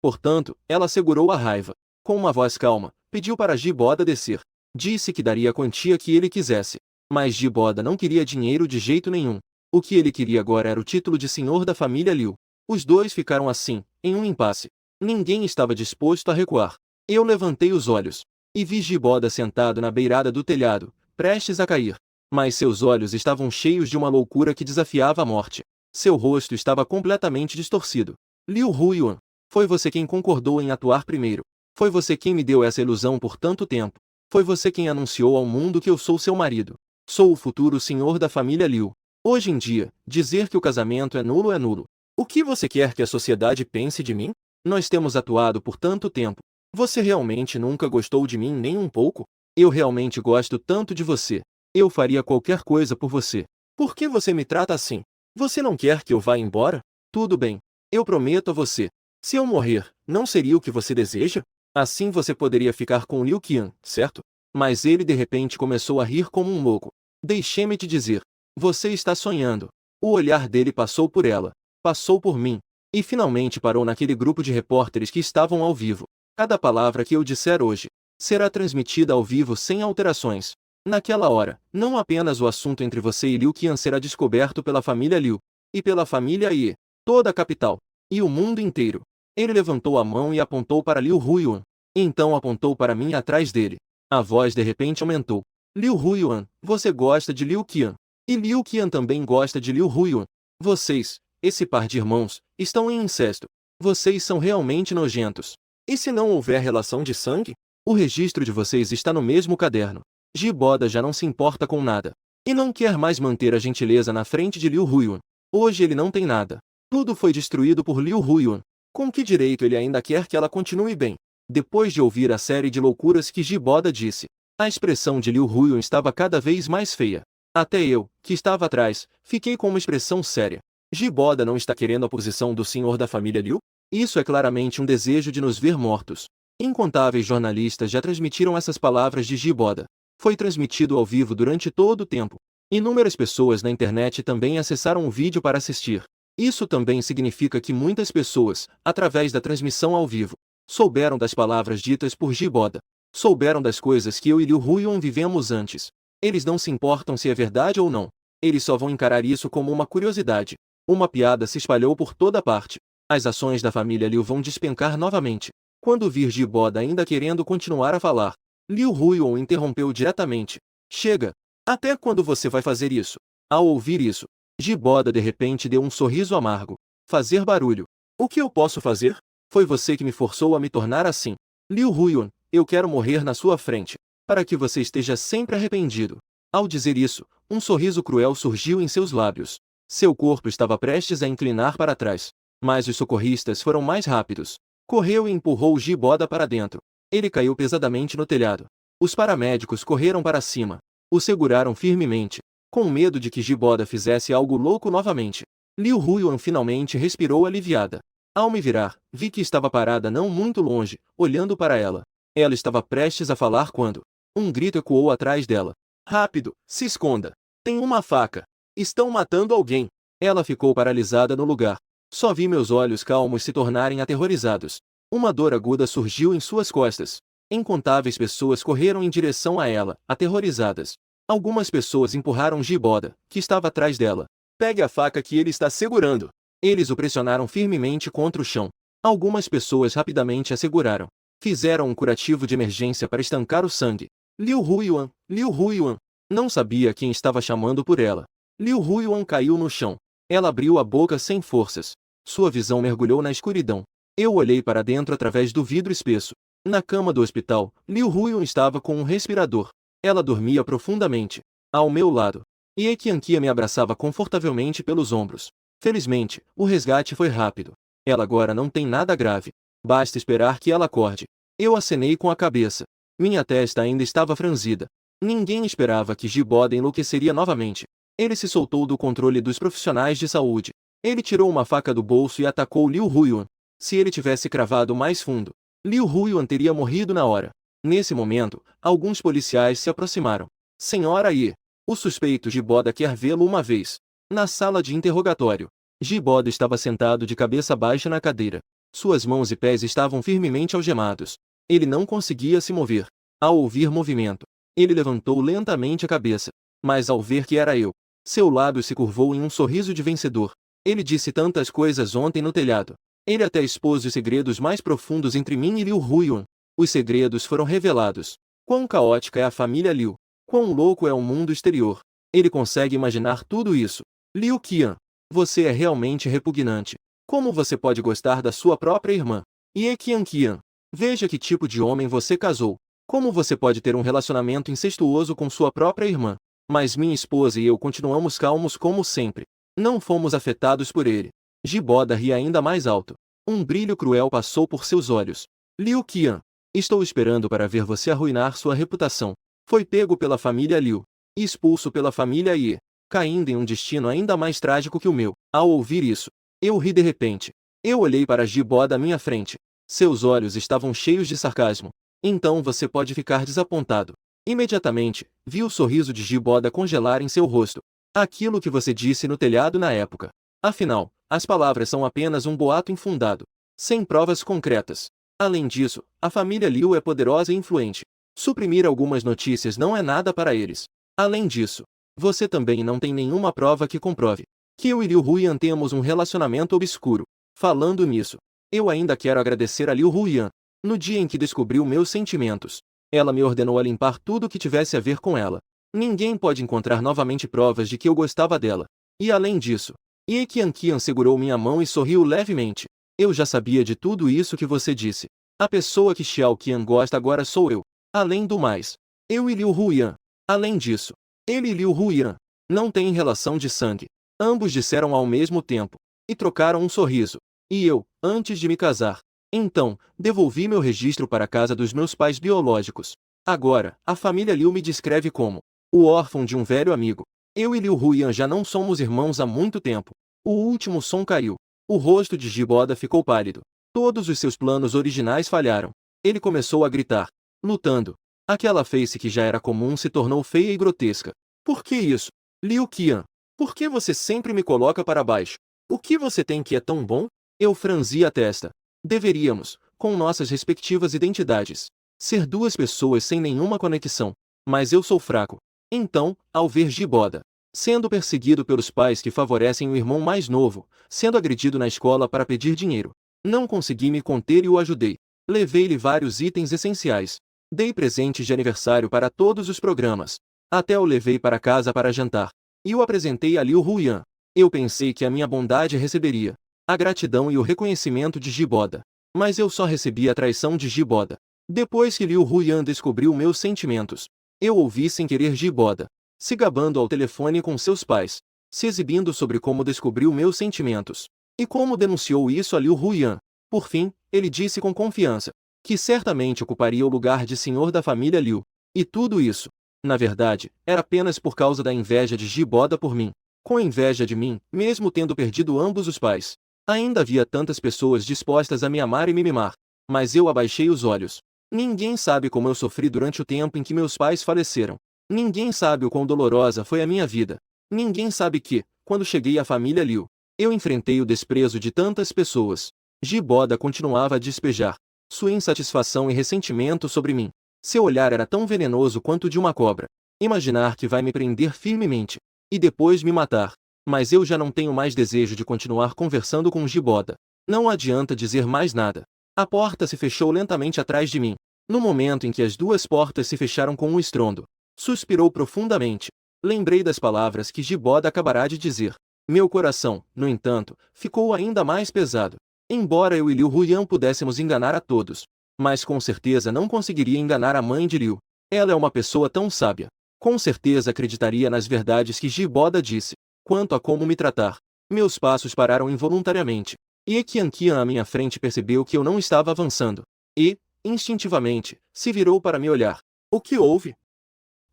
Portanto, ela segurou a raiva. Com uma voz calma, pediu para Jiboda descer. Disse que daria a quantia que ele quisesse. Mas Jiboda não queria dinheiro de jeito nenhum. O que ele queria agora era o título de senhor da família Liu. Os dois ficaram assim, em um impasse. Ninguém estava disposto a recuar. Eu levantei os olhos e vi Jiboda sentado na beirada do telhado, prestes a cair. Mas seus olhos estavam cheios de uma loucura que desafiava a morte. Seu rosto estava completamente distorcido. Liu Huiyuan, foi você quem concordou em atuar primeiro. Foi você quem me deu essa ilusão por tanto tempo. Foi você quem anunciou ao mundo que eu sou seu marido. Sou o futuro senhor da família Liu. Hoje em dia, dizer que o casamento é nulo é nulo. O que você quer que a sociedade pense de mim? Nós temos atuado por tanto tempo. Você realmente nunca gostou de mim nem um pouco? Eu realmente gosto tanto de você. Eu faria qualquer coisa por você. Por que você me trata assim? Você não quer que eu vá embora? Tudo bem. Eu prometo a você. Se eu morrer, não seria o que você deseja? Assim você poderia ficar com Liu Qian, certo? Mas ele de repente começou a rir como um louco. Deixe-me te dizer. Você está sonhando. O olhar dele passou por ela. Passou por mim. E finalmente parou naquele grupo de repórteres que estavam ao vivo. Cada palavra que eu disser hoje será transmitida ao vivo sem alterações. Naquela hora, não apenas o assunto entre você e Liu Qian será descoberto pela família Liu, e pela família Ye, toda a capital, e o mundo inteiro. Ele levantou a mão e apontou para Liu Huiyuan. Então apontou para mim atrás dele. A voz de repente aumentou. Liu Huiyuan, você gosta de Liu Qian. E Liu Qian também gosta de Liu Huiyuan. Vocês, esse par de irmãos, estão em incesto. Vocês são realmente nojentos. E se não houver relação de sangue? O registro de vocês está no mesmo caderno. Jiboda já não se importa com nada. E não quer mais manter a gentileza na frente de Liu Huiyuan. Hoje ele não tem nada. Tudo foi destruído por Liu Huiyuan. Com que direito ele ainda quer que ela continue bem? Depois de ouvir a série de loucuras que Jiboda disse, a expressão de Liu Huiyuan estava cada vez mais feia. Até eu, que estava atrás, fiquei com uma expressão séria. Jiboda não está querendo a posição do senhor da família Liu? Isso é claramente um desejo de nos ver mortos. Incontáveis jornalistas já transmitiram essas palavras de Jiboda. Foi transmitido ao vivo durante todo o tempo. Inúmeras pessoas na internet também acessaram o vídeo para assistir. Isso também significa que muitas pessoas, através da transmissão ao vivo, souberam das palavras ditas por Jiboda. Souberam das coisas que eu e Liu Huiyuan vivemos antes. Eles não se importam se é verdade ou não. Eles só vão encarar isso como uma curiosidade. Uma piada se espalhou por toda parte. As ações da família Liu vão despencar novamente. Quando vir Jiboda ainda querendo continuar a falar, Liu Huiyuan interrompeu diretamente. Chega! Até quando você vai fazer isso? Ao ouvir isso, Jiboda de repente deu um sorriso amargo. Fazer barulho. O que eu posso fazer? Foi você que me forçou a me tornar assim. Liu Huiyuan, eu quero morrer na sua frente, para que você esteja sempre arrependido. Ao dizer isso, um sorriso cruel surgiu em seus lábios. Seu corpo estava prestes a inclinar para trás. Mas os socorristas foram mais rápidos. Correu e empurrou Jiboda para dentro. Ele caiu pesadamente no telhado. Os paramédicos correram para cima. O seguraram firmemente, com medo de que Jiboda fizesse algo louco novamente. Liu Huiyuan finalmente respirou aliviada. Ao me virar, vi que estava parada não muito longe, olhando para ela. Ela estava prestes a falar quando um grito ecoou atrás dela. Rápido, se esconda! Tem uma faca! Estão matando alguém! Ela ficou paralisada no lugar. Só vi meus olhos calmos se tornarem aterrorizados. Uma dor aguda surgiu em suas costas. Incontáveis pessoas correram em direção a ela, aterrorizadas. Algumas pessoas empurraram Giboda, que estava atrás dela. Pegue a faca que ele está segurando! Eles o pressionaram firmemente contra o chão. Algumas pessoas rapidamente a seguraram. Fizeram um curativo de emergência para estancar o sangue. Liu Huiyuan, Liu Huiyuan. Não sabia quem estava chamando por ela. Liu Huiyuan caiu no chão. Ela abriu a boca sem forças. Sua visão mergulhou na escuridão. Eu olhei para dentro através do vidro espesso. Na cama do hospital, Liu Huiyuan estava com um respirador. Ela dormia profundamente. Ao meu lado, Ye Qianqia me abraçava confortavelmente pelos ombros. Felizmente, o resgate foi rápido. Ela agora não tem nada grave. Basta esperar que ela acorde. Eu acenei com a cabeça. Minha testa ainda estava franzida. Ninguém esperava que Giboda enlouqueceria novamente. Ele se soltou do controle dos profissionais de saúde. Ele tirou uma faca do bolso e atacou Liu Huiyuan. Se ele tivesse cravado mais fundo, Liu Huiyuan teria morrido na hora. Nesse momento, alguns policiais se aproximaram. Senhora Ye, o suspeito Giboda quer vê-lo uma vez. Na sala de interrogatório, Giboda estava sentado de cabeça baixa na cadeira. Suas mãos e pés estavam firmemente algemados. Ele não conseguia se mover. Ao ouvir movimento, ele levantou lentamente a cabeça. Mas ao ver que era eu, seu lábio se curvou em um sorriso de vencedor. Ele disse tantas coisas ontem no telhado. Ele até expôs os segredos mais profundos entre mim e Liu Huiyuan. Os segredos foram revelados. Quão caótica é a família Liu. Quão louco é o mundo exterior. Ele consegue imaginar tudo isso. Liu Qian, você é realmente repugnante. Como você pode gostar da sua própria irmã? Ye Qianqian, veja que tipo de homem você casou. Como você pode ter um relacionamento incestuoso com sua própria irmã? Mas minha esposa e eu continuamos calmos como sempre. Não fomos afetados por ele. Giboda ria ainda mais alto. Um brilho cruel passou por seus olhos. Liu Qian, estou esperando para ver você arruinar sua reputação. Foi pego pela família Liu e expulso pela família Ye, caindo em um destino ainda mais trágico que o meu. Ao ouvir isso, eu ri de repente. Eu olhei para Giboda à minha frente. Seus olhos estavam cheios de sarcasmo. Então você pode ficar desapontado. Imediatamente, vi o sorriso de Giboda congelar em seu rosto. Aquilo que você disse no telhado na época. Afinal, as palavras são apenas um boato infundado, sem provas concretas. Além disso, a família Liu é poderosa e influente. Suprimir algumas notícias não é nada para eles. Além disso, você também não tem nenhuma prova que comprove que eu e Liu Huiyuan temos um relacionamento obscuro. Falando nisso, eu ainda quero agradecer a Liu Huiyuan. No dia em que descobriu meus sentimentos, ela me ordenou a limpar tudo que tivesse a ver com ela. Ninguém pode encontrar novamente provas de que eu gostava dela. E além disso, Ye Qianqian segurou minha mão e sorriu levemente. Eu já sabia de tudo isso que você disse. A pessoa que Xiao Qian gosta agora sou eu. Além do mais, eu e Liu Huiyuan. Além disso, ele e Liu Huiyuan não têm relação de sangue. Ambos disseram ao mesmo tempo. E trocaram um sorriso. E eu, antes de me casar, então, devolvi meu registro para a casa dos meus pais biológicos. Agora, a família Liu me descreve como o órfão de um velho amigo. Eu e Liu Huiyuan já não somos irmãos há muito tempo. O último som caiu. O rosto de Giboda ficou pálido. Todos os seus planos originais falharam. Ele começou a gritar, lutando. Aquela face que já era comum se tornou feia e grotesca. Por que isso? Liu Qian, por que você sempre me coloca para baixo? O que você tem que é tão bom? Eu franzi a testa. Deveríamos, com nossas respectivas identidades, ser duas pessoas sem nenhuma conexão. Mas eu sou fraco. Então, ao ver Giboda sendo perseguido pelos pais que favorecem o irmão mais novo, sendo agredido na escola para pedir dinheiro, não consegui me conter e o ajudei. Levei-lhe vários itens essenciais. Dei presentes de aniversário para todos os programas. Até o levei para casa para jantar. E o apresentei a Liu Huiyuan. Eu pensei que a minha bondade receberia a gratidão e o reconhecimento de Giboda. Mas eu só recebi a traição de Giboda. Depois que Liu Huiyuan descobriu meus sentimentos, eu ouvi sem querer Giboda se gabando ao telefone com seus pais, se exibindo sobre como descobriu meus sentimentos, e como denunciou isso a Liu Huiyuan. Por fim, ele disse com confiança que certamente ocuparia o lugar de senhor da família Liu. E tudo isso, na verdade, era apenas por causa da inveja de Giboda por mim. Com inveja de mim, mesmo tendo perdido ambos os pais. Ainda havia tantas pessoas dispostas a me amar e me mimar. Mas eu abaixei os olhos. Ninguém sabe como eu sofri durante o tempo em que meus pais faleceram. Ninguém sabe o quão dolorosa foi a minha vida. Ninguém sabe que, quando cheguei à família Liu, eu enfrentei o desprezo de tantas pessoas. Giboda continuava a despejar sua insatisfação e ressentimento sobre mim. Seu olhar era tão venenoso quanto o de uma cobra. Imaginar que vai me prender firmemente e depois me matar. Mas eu já não tenho mais desejo de continuar conversando com Giboda. Não adianta dizer mais nada. A porta se fechou lentamente atrás de mim. No momento em que as duas portas se fecharam com um estrondo, suspirou profundamente. Lembrei das palavras que Giboda acabará de dizer. Meu coração, no entanto, ficou ainda mais pesado. Embora eu e Liu Huyan pudéssemos enganar a todos, mas com certeza não conseguiria enganar a mãe de Liu. Ela é uma pessoa tão sábia. Com certeza acreditaria nas verdades que Giboda disse. Quanto a como me tratar, meus passos pararam involuntariamente. E Qianqian à minha frente percebeu que eu não estava avançando. E, instintivamente, se virou para me olhar. O que houve?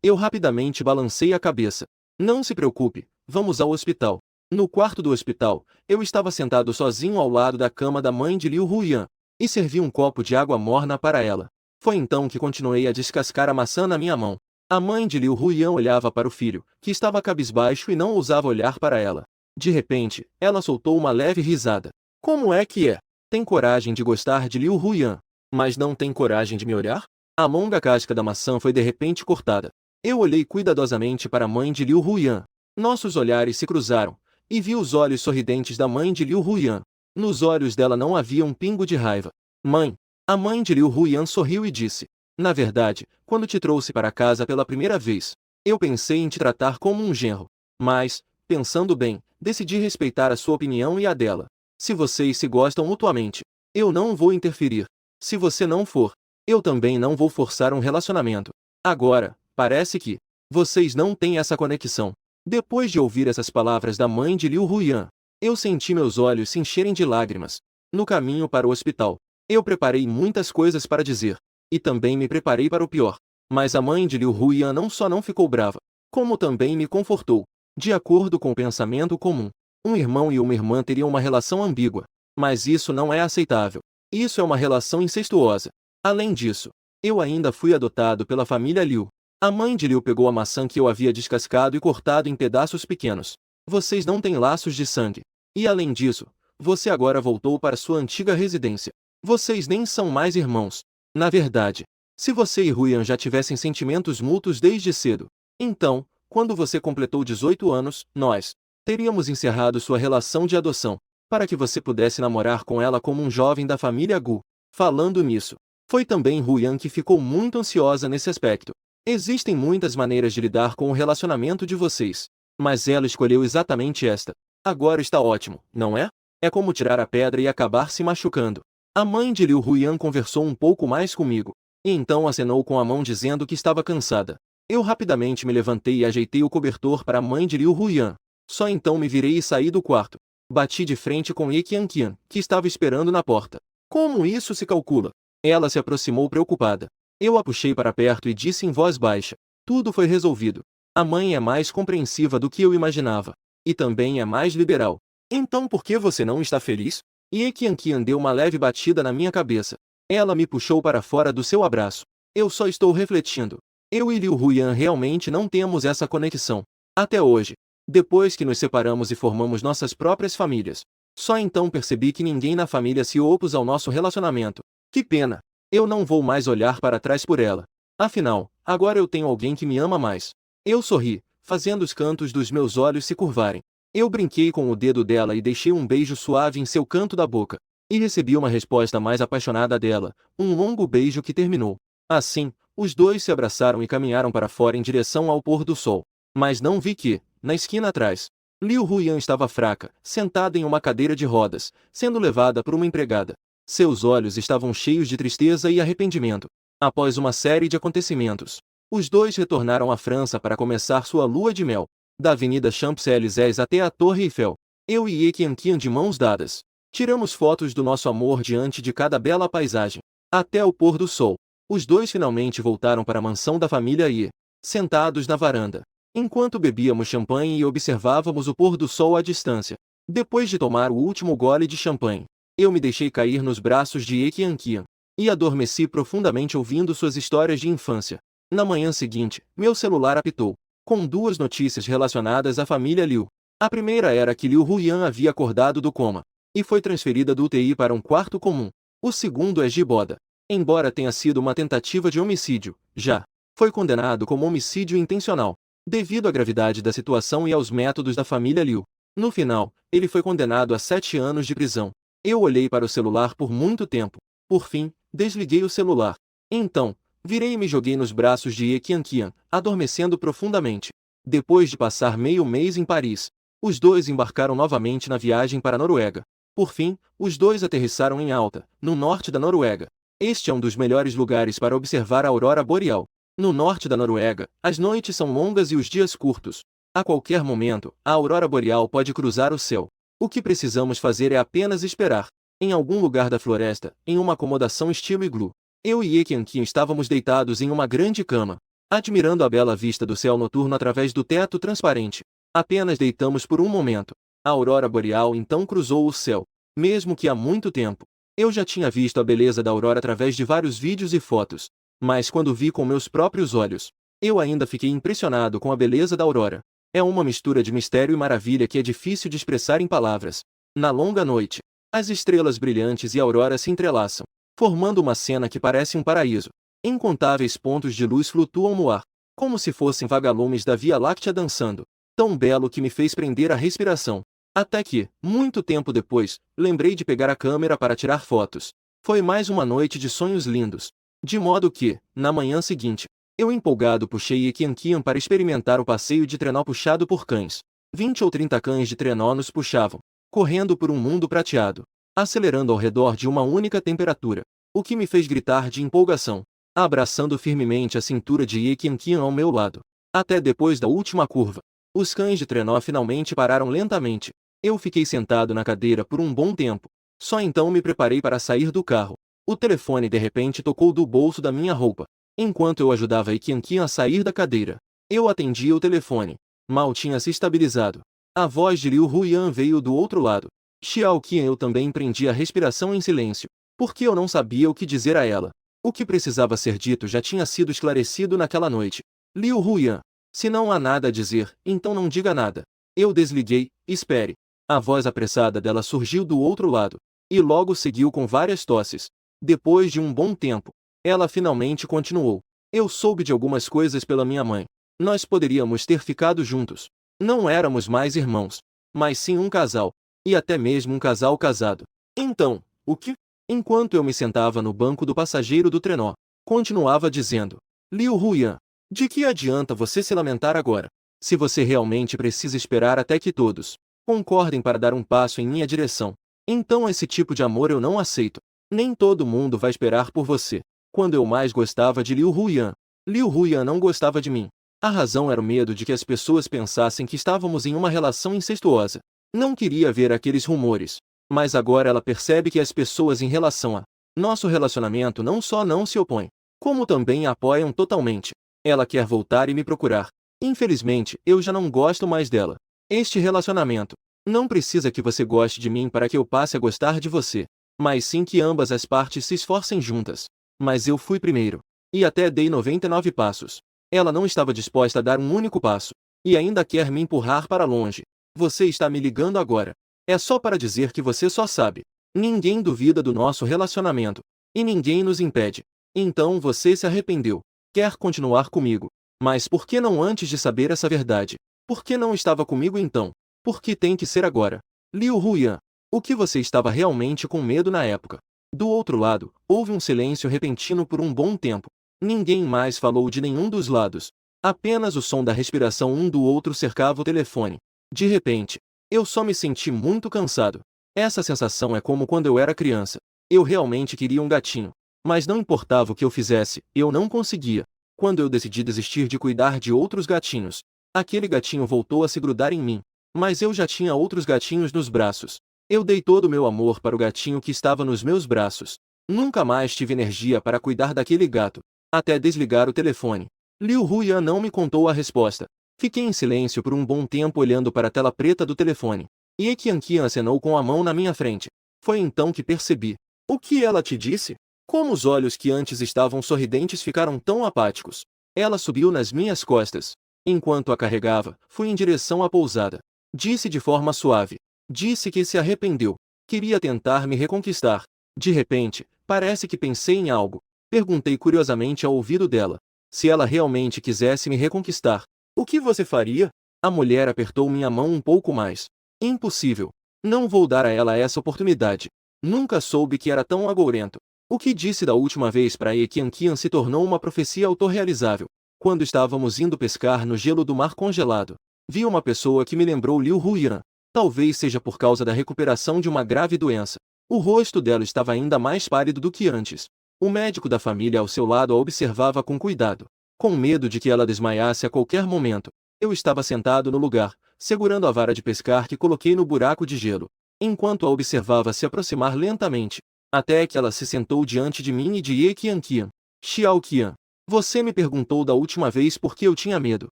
Eu rapidamente balancei a cabeça. Não se preocupe, vamos ao hospital. No quarto do hospital, eu estava sentado sozinho ao lado da cama da mãe de Liu Huyan, e servi um copo de água morna para ela. Foi então que continuei a descascar a maçã na minha mão. A mãe de Liu Huyan olhava para o filho, que estava cabisbaixo e não ousava olhar para ela. De repente, ela soltou uma leve risada. Como é que é? Tem coragem de gostar de Liu Huyan, mas não tem coragem de me olhar? A longa casca da maçã foi de repente cortada. Eu olhei cuidadosamente para a mãe de Liu Huyan. Nossos olhares se cruzaram, e vi os olhos sorridentes da mãe de Liu Huyan. Nos olhos dela não havia um pingo de raiva. Mãe! A mãe de Liu Huyan sorriu e disse. Na verdade, quando te trouxe para casa pela primeira vez, eu pensei em te tratar como um genro. Mas, pensando bem, decidi respeitar a sua opinião e a dela. Se vocês se gostam mutuamente, eu não vou interferir. Se você não for, eu também não vou forçar um relacionamento. Agora, parece que vocês não têm essa conexão. Depois de ouvir essas palavras da mãe de Liu Huyan, eu senti meus olhos se encherem de lágrimas. No caminho para o hospital, eu preparei muitas coisas para dizer. E também me preparei para o pior. Mas a mãe de Liu Huyan não só não ficou brava, como também me confortou. De acordo com o pensamento comum, um irmão e uma irmã teriam uma relação ambígua. Mas isso não é aceitável. Isso é uma relação incestuosa. Além disso, eu ainda fui adotado pela família Liu. A mãe de Liu pegou a maçã que eu havia descascado e cortado em pedaços pequenos. Vocês não têm laços de sangue. E além disso, você agora voltou para sua antiga residência. Vocês nem são mais irmãos. Na verdade, se você e Huyan já tivessem sentimentos mútuos desde cedo, então, quando você completou 18 anos, nós teríamos encerrado sua relação de adoção, para que você pudesse namorar com ela como um jovem da família Gu. Falando nisso, foi também Huyan que ficou muito ansiosa nesse aspecto. Existem muitas maneiras de lidar com o relacionamento de vocês, mas ela escolheu exatamente esta. Agora está ótimo, não é? É como tirar a pedra e acabar se machucando. A mãe de Liu Huyan conversou um pouco mais comigo, e então acenou com a mão dizendo que estava cansada. Eu rapidamente me levantei e ajeitei o cobertor para a mãe de Liu Huyan. Só então me virei e saí do quarto. Bati de frente com Ye Qianqian, que estava esperando na porta. Como isso se calcula? Ela se aproximou preocupada. Eu a puxei para perto e disse em voz baixa. Tudo foi resolvido. A mãe é mais compreensiva do que eu imaginava. E também é mais liberal. Então por que você não está feliz? Ye Qianqian deu uma leve batida na minha cabeça. Ela me puxou para fora do seu abraço. Eu só estou refletindo. Eu e Liu Huyan realmente não temos essa conexão. Até hoje. Depois que nos separamos e formamos nossas próprias famílias. Só então percebi que ninguém na família se opôs ao nosso relacionamento. Que pena. Eu não vou mais olhar para trás por ela. Afinal, agora eu tenho alguém que me ama mais. Eu sorri, fazendo os cantos dos meus olhos se curvarem. Eu brinquei com o dedo dela e deixei um beijo suave em seu canto da boca. E recebi uma resposta mais apaixonada dela, um longo beijo que terminou. Assim, os dois se abraçaram e caminharam para fora em direção ao pôr do sol. Mas não vi que, na esquina atrás, Liu Huyan estava fraca, sentada em uma cadeira de rodas, sendo levada por uma empregada. Seus olhos estavam cheios de tristeza e arrependimento. Após uma série de acontecimentos, os dois retornaram à França para começar sua lua de mel. Da Avenida Champs-Élysées até a Torre Eiffel, eu e Ye Qianqian de mãos dadas, tiramos fotos do nosso amor diante de cada bela paisagem. Até o pôr do sol, os dois finalmente voltaram para a mansão da família Ye, sentados na varanda, enquanto bebíamos champanhe e observávamos o pôr do sol à distância. Depois de tomar o último gole de champanhe, eu me deixei cair nos braços de Ekian e adormeci profundamente ouvindo suas histórias de infância. Na manhã seguinte, meu celular apitou, com duas notícias relacionadas à família Liu. A primeira era que Liu Huyan havia acordado do coma e foi transferida do UTI para um quarto comum. O segundo é Jiboda. Embora tenha sido uma tentativa de homicídio, já foi condenado como homicídio intencional, devido à gravidade da situação e aos métodos da família Liu. No final, ele foi condenado a 7 anos de prisão. Eu olhei para o celular por muito tempo. Por fim, desliguei o celular. Então, virei e me joguei nos braços de Ekian, adormecendo profundamente. Depois de passar meio mês em Paris, os dois embarcaram novamente na viagem para a Noruega. Por fim, os dois aterrissaram em Alta, no norte da Noruega. Este é um dos melhores lugares para observar a aurora boreal. No norte da Noruega, as noites são longas e os dias curtos. A qualquer momento, a aurora boreal pode cruzar o céu. O que precisamos fazer é apenas esperar. Em algum lugar da floresta, em uma acomodação estilo iglu, eu e Ekian estávamos deitados em uma grande cama, admirando a bela vista do céu noturno através do teto transparente. Apenas deitamos por um momento. A aurora boreal então cruzou o céu. Mesmo que há muito tempo, eu já tinha visto a beleza da aurora através de vários vídeos e fotos. Mas quando vi com meus próprios olhos, eu ainda fiquei impressionado com a beleza da aurora. É uma mistura de mistério e maravilha que é difícil de expressar em palavras. Na longa noite, as estrelas brilhantes e a aurora se entrelaçam, formando uma cena que parece um paraíso. Incontáveis pontos de luz flutuam no ar, como se fossem vagalumes da Via Láctea dançando. Tão belo que me fez prender a respiração. Até que, muito tempo depois, lembrei de pegar a câmera para tirar fotos. Foi mais uma noite de sonhos lindos. De modo que, na manhã seguinte, eu empolgado puxei Ekian para experimentar o passeio de trenó puxado por cães. 20 ou 30 cães de trenó nos puxavam, correndo por um mundo prateado, acelerando ao redor de uma única temperatura, o que me fez gritar de empolgação, abraçando firmemente a cintura de Ekian ao meu lado. Até depois da última curva, os cães de trenó finalmente pararam lentamente. Eu fiquei sentado na cadeira por um bom tempo. Só então me preparei para sair do carro. O telefone de repente tocou do bolso da minha roupa. Enquanto eu ajudava Ekian a sair da cadeira, eu atendia o telefone. Mal tinha se estabilizado. A voz de Liu Huyan veio do outro lado. Xiao Qian, eu também prendi a respiração em silêncio, porque eu não sabia o que dizer a ela. O que precisava ser dito já tinha sido esclarecido naquela noite. Liu Huyan, se não há nada a dizer, então não diga nada. Eu desliguei. Espere. A voz apressada dela surgiu do outro lado, e logo seguiu com várias tosses. Depois de um bom tempo, ela finalmente continuou. Eu soube de algumas coisas pela minha mãe. Nós poderíamos ter ficado juntos. Não éramos mais irmãos, mas sim um casal, e até mesmo um casal casado. Então, o que? Enquanto eu me sentava no banco do passageiro do trenó, continuava dizendo: Liu Huyan, de que adianta você se lamentar agora? Se você realmente precisa esperar até que todos concordem para dar um passo em minha direção, então esse tipo de amor eu não aceito. Nem todo mundo vai esperar por você. Quando eu mais gostava de Liu Huyan não gostava de mim. A razão era o medo de que as pessoas pensassem que estávamos em uma relação incestuosa. Não queria ver aqueles rumores. Mas agora ela percebe que as pessoas em relação a nosso relacionamento não só não se opõem, como também a apoiam totalmente. Ela quer voltar e me procurar. Infelizmente, eu já não gosto mais dela. Este relacionamento não precisa que você goste de mim para que eu passe a gostar de você, mas sim que ambas as partes se esforcem juntas. Mas eu fui primeiro, e até dei 99 passos. Ela não estava disposta a dar um único passo, e ainda quer me empurrar para longe. Você está me ligando agora. É só para dizer que você só sabe. Ninguém duvida do nosso relacionamento, e ninguém nos impede. Então você se arrependeu. Quer continuar comigo. Mas por que não antes de saber essa verdade? Por que não estava comigo então? Por que tem que ser agora? Liu Huyan, o que você estava realmente com medo na época? Do outro lado, houve um silêncio repentino por um bom tempo. Ninguém mais falou de nenhum dos lados. Apenas o som da respiração um do outro cercava o telefone. De repente, eu só me senti muito cansado. Essa sensação é como quando eu era criança. Eu realmente queria um gatinho. Mas não importava o que eu fizesse, eu não conseguia. Quando eu decidi desistir de cuidar de outros gatinhos, aquele gatinho voltou a se grudar em mim. Mas eu já tinha outros gatinhos nos braços. Eu dei todo o meu amor para o gatinho que estava nos meus braços. Nunca mais tive energia para cuidar daquele gato, até desligar o telefone. Liu Huyan não me contou a resposta. Fiquei em silêncio por um bom tempo olhando para a tela preta do telefone. Ye Qianqian acenou com a mão na minha frente. Foi então que percebi. O que ela te disse? Como os olhos que antes estavam sorridentes ficaram tão apáticos. Ela subiu nas minhas costas. Enquanto a carregava, fui em direção à pousada. Disse de forma suave. Disse que se arrependeu. Queria tentar me reconquistar. De repente, parece que pensei em algo. Perguntei curiosamente ao ouvido dela. Se ela realmente quisesse me reconquistar, o que você faria? A mulher apertou minha mão um pouco mais. Impossível. Não vou dar a ela essa oportunidade. Nunca soube que era tão agourento. O que disse da última vez para Ye Qianqian se tornou uma profecia autorrealizável. Quando estávamos indo pescar no gelo do mar congelado, vi uma pessoa que me lembrou Liu Huyan. Talvez seja por causa da recuperação de uma grave doença. O rosto dela estava ainda mais pálido do que antes. O médico da família ao seu lado a observava com cuidado, com medo de que ela desmaiasse a qualquer momento. Eu estava sentado no lugar, segurando a vara de pescar que coloquei no buraco de gelo, enquanto a observava se aproximar lentamente, até que ela se sentou diante de mim e de Ye Qianqian. Xiao Qian, você me perguntou da última vez por que eu tinha medo.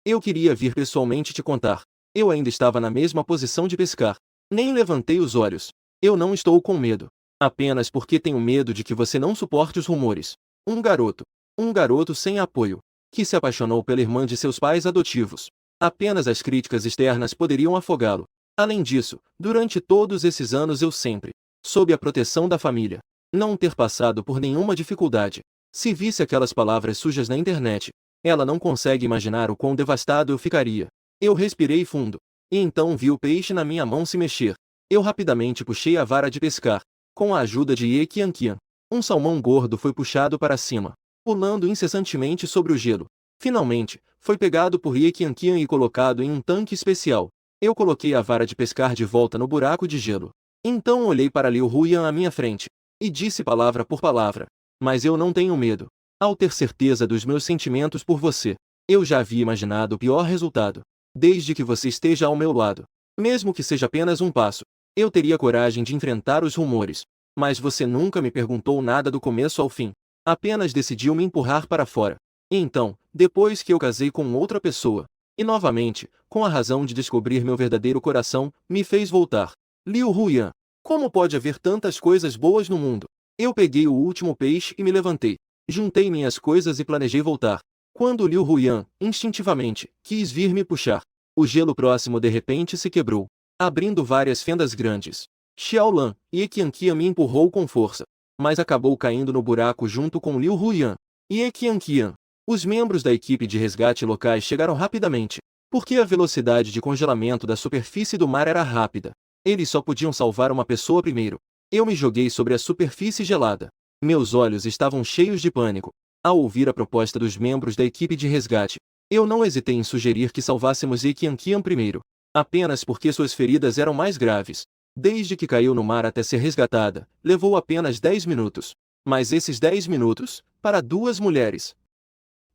Eu queria vir pessoalmente te contar. Eu ainda estava na mesma posição de pescar. Nem levantei os olhos. Eu não estou com medo. Apenas porque tenho medo de que você não suporte os rumores. Um garoto sem apoio, que se apaixonou pela irmã de seus pais adotivos. Apenas as críticas externas poderiam afogá-lo. Além disso, durante todos esses anos eu sempre, sob a proteção da família, não ter passado por nenhuma dificuldade. Se visse aquelas palavras sujas na internet, ela não consegue imaginar o quão devastado eu ficaria. Eu respirei fundo, e então vi o peixe na minha mão se mexer. Eu rapidamente puxei a vara de pescar. Com a ajuda de Ye Qianqian, um salmão gordo foi puxado para cima, pulando incessantemente sobre o gelo. Finalmente, foi pegado por Ye Qianqian e colocado em um tanque especial. Eu coloquei a vara de pescar de volta no buraco de gelo. Então olhei para Liu Huyan à minha frente, e disse palavra por palavra. Mas eu não tenho medo. Ao ter certeza dos meus sentimentos por você, eu já havia imaginado o pior resultado. Desde que você esteja ao meu lado, mesmo que seja apenas um passo, eu teria coragem de enfrentar os rumores. Mas você nunca me perguntou nada do começo ao fim. Apenas decidiu me empurrar para fora. E então, depois que eu casei com outra pessoa, e novamente, com a razão de descobrir meu verdadeiro coração, me fez voltar. Liu Huyan, como pode haver tantas coisas boas no mundo? Eu peguei o último peixe e me levantei. Juntei minhas coisas e planejei voltar. Quando Liu Huyan, instintivamente, quis vir me puxar, o gelo próximo de repente se quebrou, abrindo várias fendas grandes. Xiaolan, Ye Qianqian me empurrou com força, mas acabou caindo no buraco junto com Liu Huyan. Ye Qianqian. Os membros da equipe de resgate locais chegaram rapidamente, porque a velocidade de congelamento da superfície do mar era rápida. Eles só podiam salvar uma pessoa primeiro. Eu me joguei sobre a superfície gelada. Meus olhos estavam cheios de pânico. Ao ouvir a proposta dos membros da equipe de resgate, eu não hesitei em sugerir que salvássemos Ye Qianqian primeiro, apenas porque suas feridas eram mais graves. Desde que caiu no mar até ser resgatada, levou apenas 10 minutos. Mas esses 10 minutos, para duas mulheres,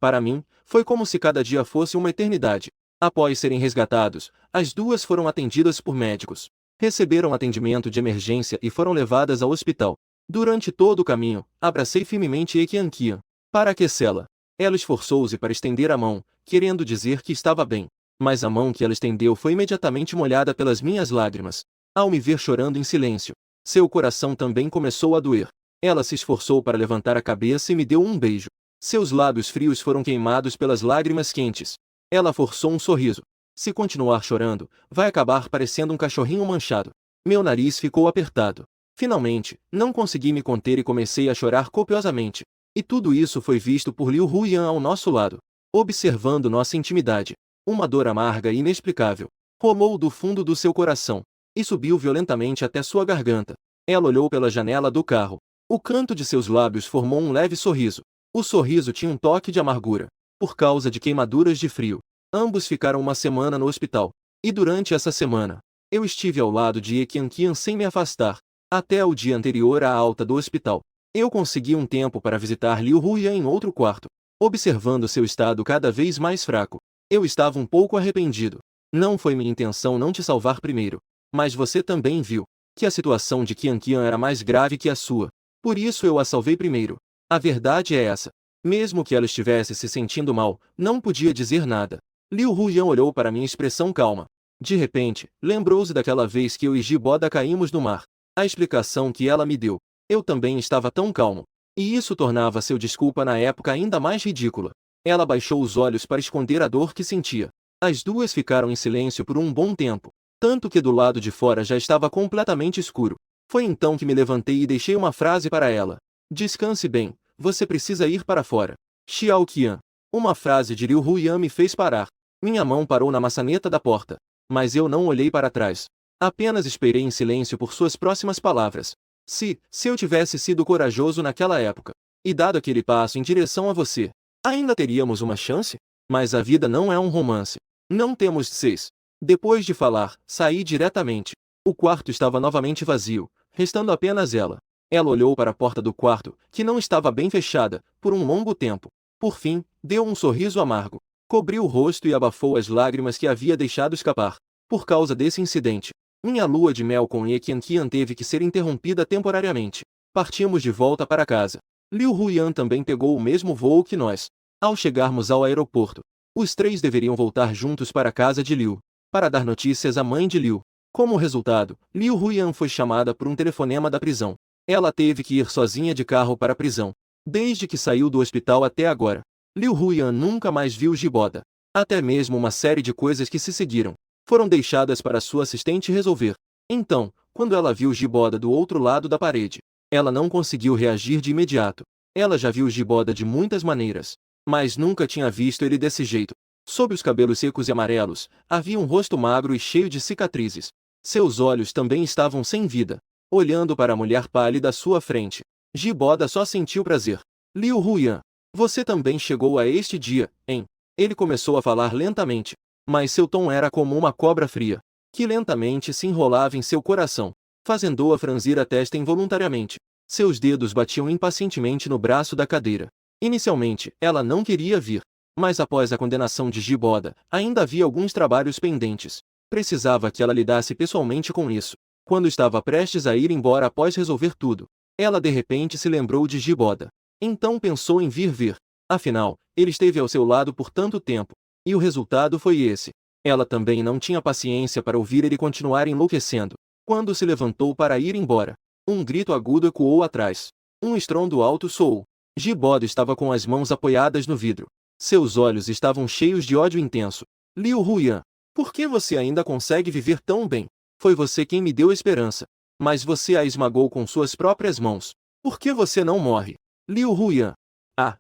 para mim, foi como se cada dia fosse uma eternidade. Após serem resgatados, as duas foram atendidas por médicos. Receberam atendimento de emergência e foram levadas ao hospital. Durante todo o caminho, abracei firmemente Ye Qianqian, para aquecê-la. Ela esforçou-se para estender a mão, querendo dizer que estava bem. Mas a mão que ela estendeu foi imediatamente molhada pelas minhas lágrimas. Ao me ver chorando em silêncio, seu coração também começou a doer. Ela se esforçou para levantar a cabeça e me deu um beijo. Seus lábios frios foram queimados pelas lágrimas quentes. Ela forçou um sorriso. Se continuar chorando, vai acabar parecendo um cachorrinho manchado. Meu nariz ficou apertado. Finalmente, não consegui me conter e comecei a chorar copiosamente. E tudo isso foi visto por Liu Huyan ao nosso lado, observando nossa intimidade. Uma dor amarga e inexplicável rolou do fundo do seu coração e subiu violentamente até sua garganta. Ela olhou pela janela do carro. O canto de seus lábios formou um leve sorriso. O sorriso tinha um toque de amargura, por causa de queimaduras de frio. Ambos ficaram uma semana no hospital. E durante essa semana, eu estive ao lado de Ye Qianqian sem me afastar, até o dia anterior à alta do hospital. Eu consegui um tempo para visitar Liu Huyan em outro quarto, observando seu estado cada vez mais fraco. Eu estava um pouco arrependido. Não foi minha intenção não te salvar primeiro. Mas você também viu que a situação de Qianqian era mais grave que a sua. Por isso eu a salvei primeiro. A verdade é essa. Mesmo que ela estivesse se sentindo mal, não podia dizer nada. Liu Huyan olhou para minha expressão calma. De repente, lembrou-se daquela vez que eu e Giboda caímos no mar. A explicação que ela me deu. Eu também estava tão calmo. E isso tornava seu desculpa na época ainda mais ridícula. Ela baixou os olhos para esconder a dor que sentia. As duas ficaram em silêncio por um bom tempo, tanto que do lado de fora já estava completamente escuro. Foi então que me levantei e deixei uma frase para ela. Descanse bem, você precisa ir para fora. Xiao Qian. Uma frase de Liu Huyan me fez parar. Minha mão parou na maçaneta da porta. Mas eu não olhei para trás. Apenas esperei em silêncio por suas próximas palavras. Se eu tivesse sido corajoso naquela época, e dado aquele passo em direção a você, ainda teríamos uma chance? Mas a vida não é um romance. Não temos seis. Depois de falar, saí diretamente. O quarto estava novamente vazio, restando apenas ela. Ela olhou para a porta do quarto, que não estava bem fechada, por um longo tempo. Por fim, deu um sorriso amargo. Cobriu o rosto e abafou as lágrimas que havia deixado escapar. Por causa desse incidente, minha lua de mel com Ye Qian teve que ser interrompida temporariamente. Partimos de volta para casa. Liu Huyan também pegou o mesmo voo que nós. Ao chegarmos ao aeroporto, os três deveriam voltar juntos para a casa de Liu, para dar notícias à mãe de Liu. Como resultado, Liu Huyan foi chamada por um telefonema da prisão. Ela teve que ir sozinha de carro para a prisão. Desde que saiu do hospital até agora, Liu Huyan nunca mais viu Giboda. Até mesmo uma série de coisas que se seguiram foram deixadas para sua assistente resolver. Então, quando ela viu Giboda do outro lado da parede, ela não conseguiu reagir de imediato. Ela já viu Giboda de muitas maneiras, mas nunca tinha visto ele desse jeito. Sob os cabelos secos e amarelos, havia um rosto magro e cheio de cicatrizes. Seus olhos também estavam sem vida. Olhando para a mulher pálida à sua frente, Giboda só sentiu prazer. Liu Huyan, você também chegou a este dia, hein? Ele começou a falar lentamente, mas seu tom era como uma cobra fria, que lentamente se enrolava em seu coração, fazendo-a franzir a testa involuntariamente. Seus dedos batiam impacientemente no braço da cadeira. Inicialmente, ela não queria vir, mas após a condenação de Giboda, ainda havia alguns trabalhos pendentes. Precisava que ela lidasse pessoalmente com isso. Quando estava prestes a ir embora após resolver tudo, ela de repente se lembrou de Giboda. Então pensou em vir ver. Afinal, ele esteve ao seu lado por tanto tempo, e o resultado foi esse. Ela também não tinha paciência para ouvir ele continuar enlouquecendo. Quando se levantou para ir embora, um grito agudo ecoou atrás. Um estrondo alto soou. Giboda estava com as mãos apoiadas no vidro. Seus olhos estavam cheios de ódio intenso. Liu Huyan, por que você ainda consegue viver tão bem? Foi você quem me deu esperança. Mas você a esmagou com suas próprias mãos. Por que você não morre? Liu Huyan. Ah!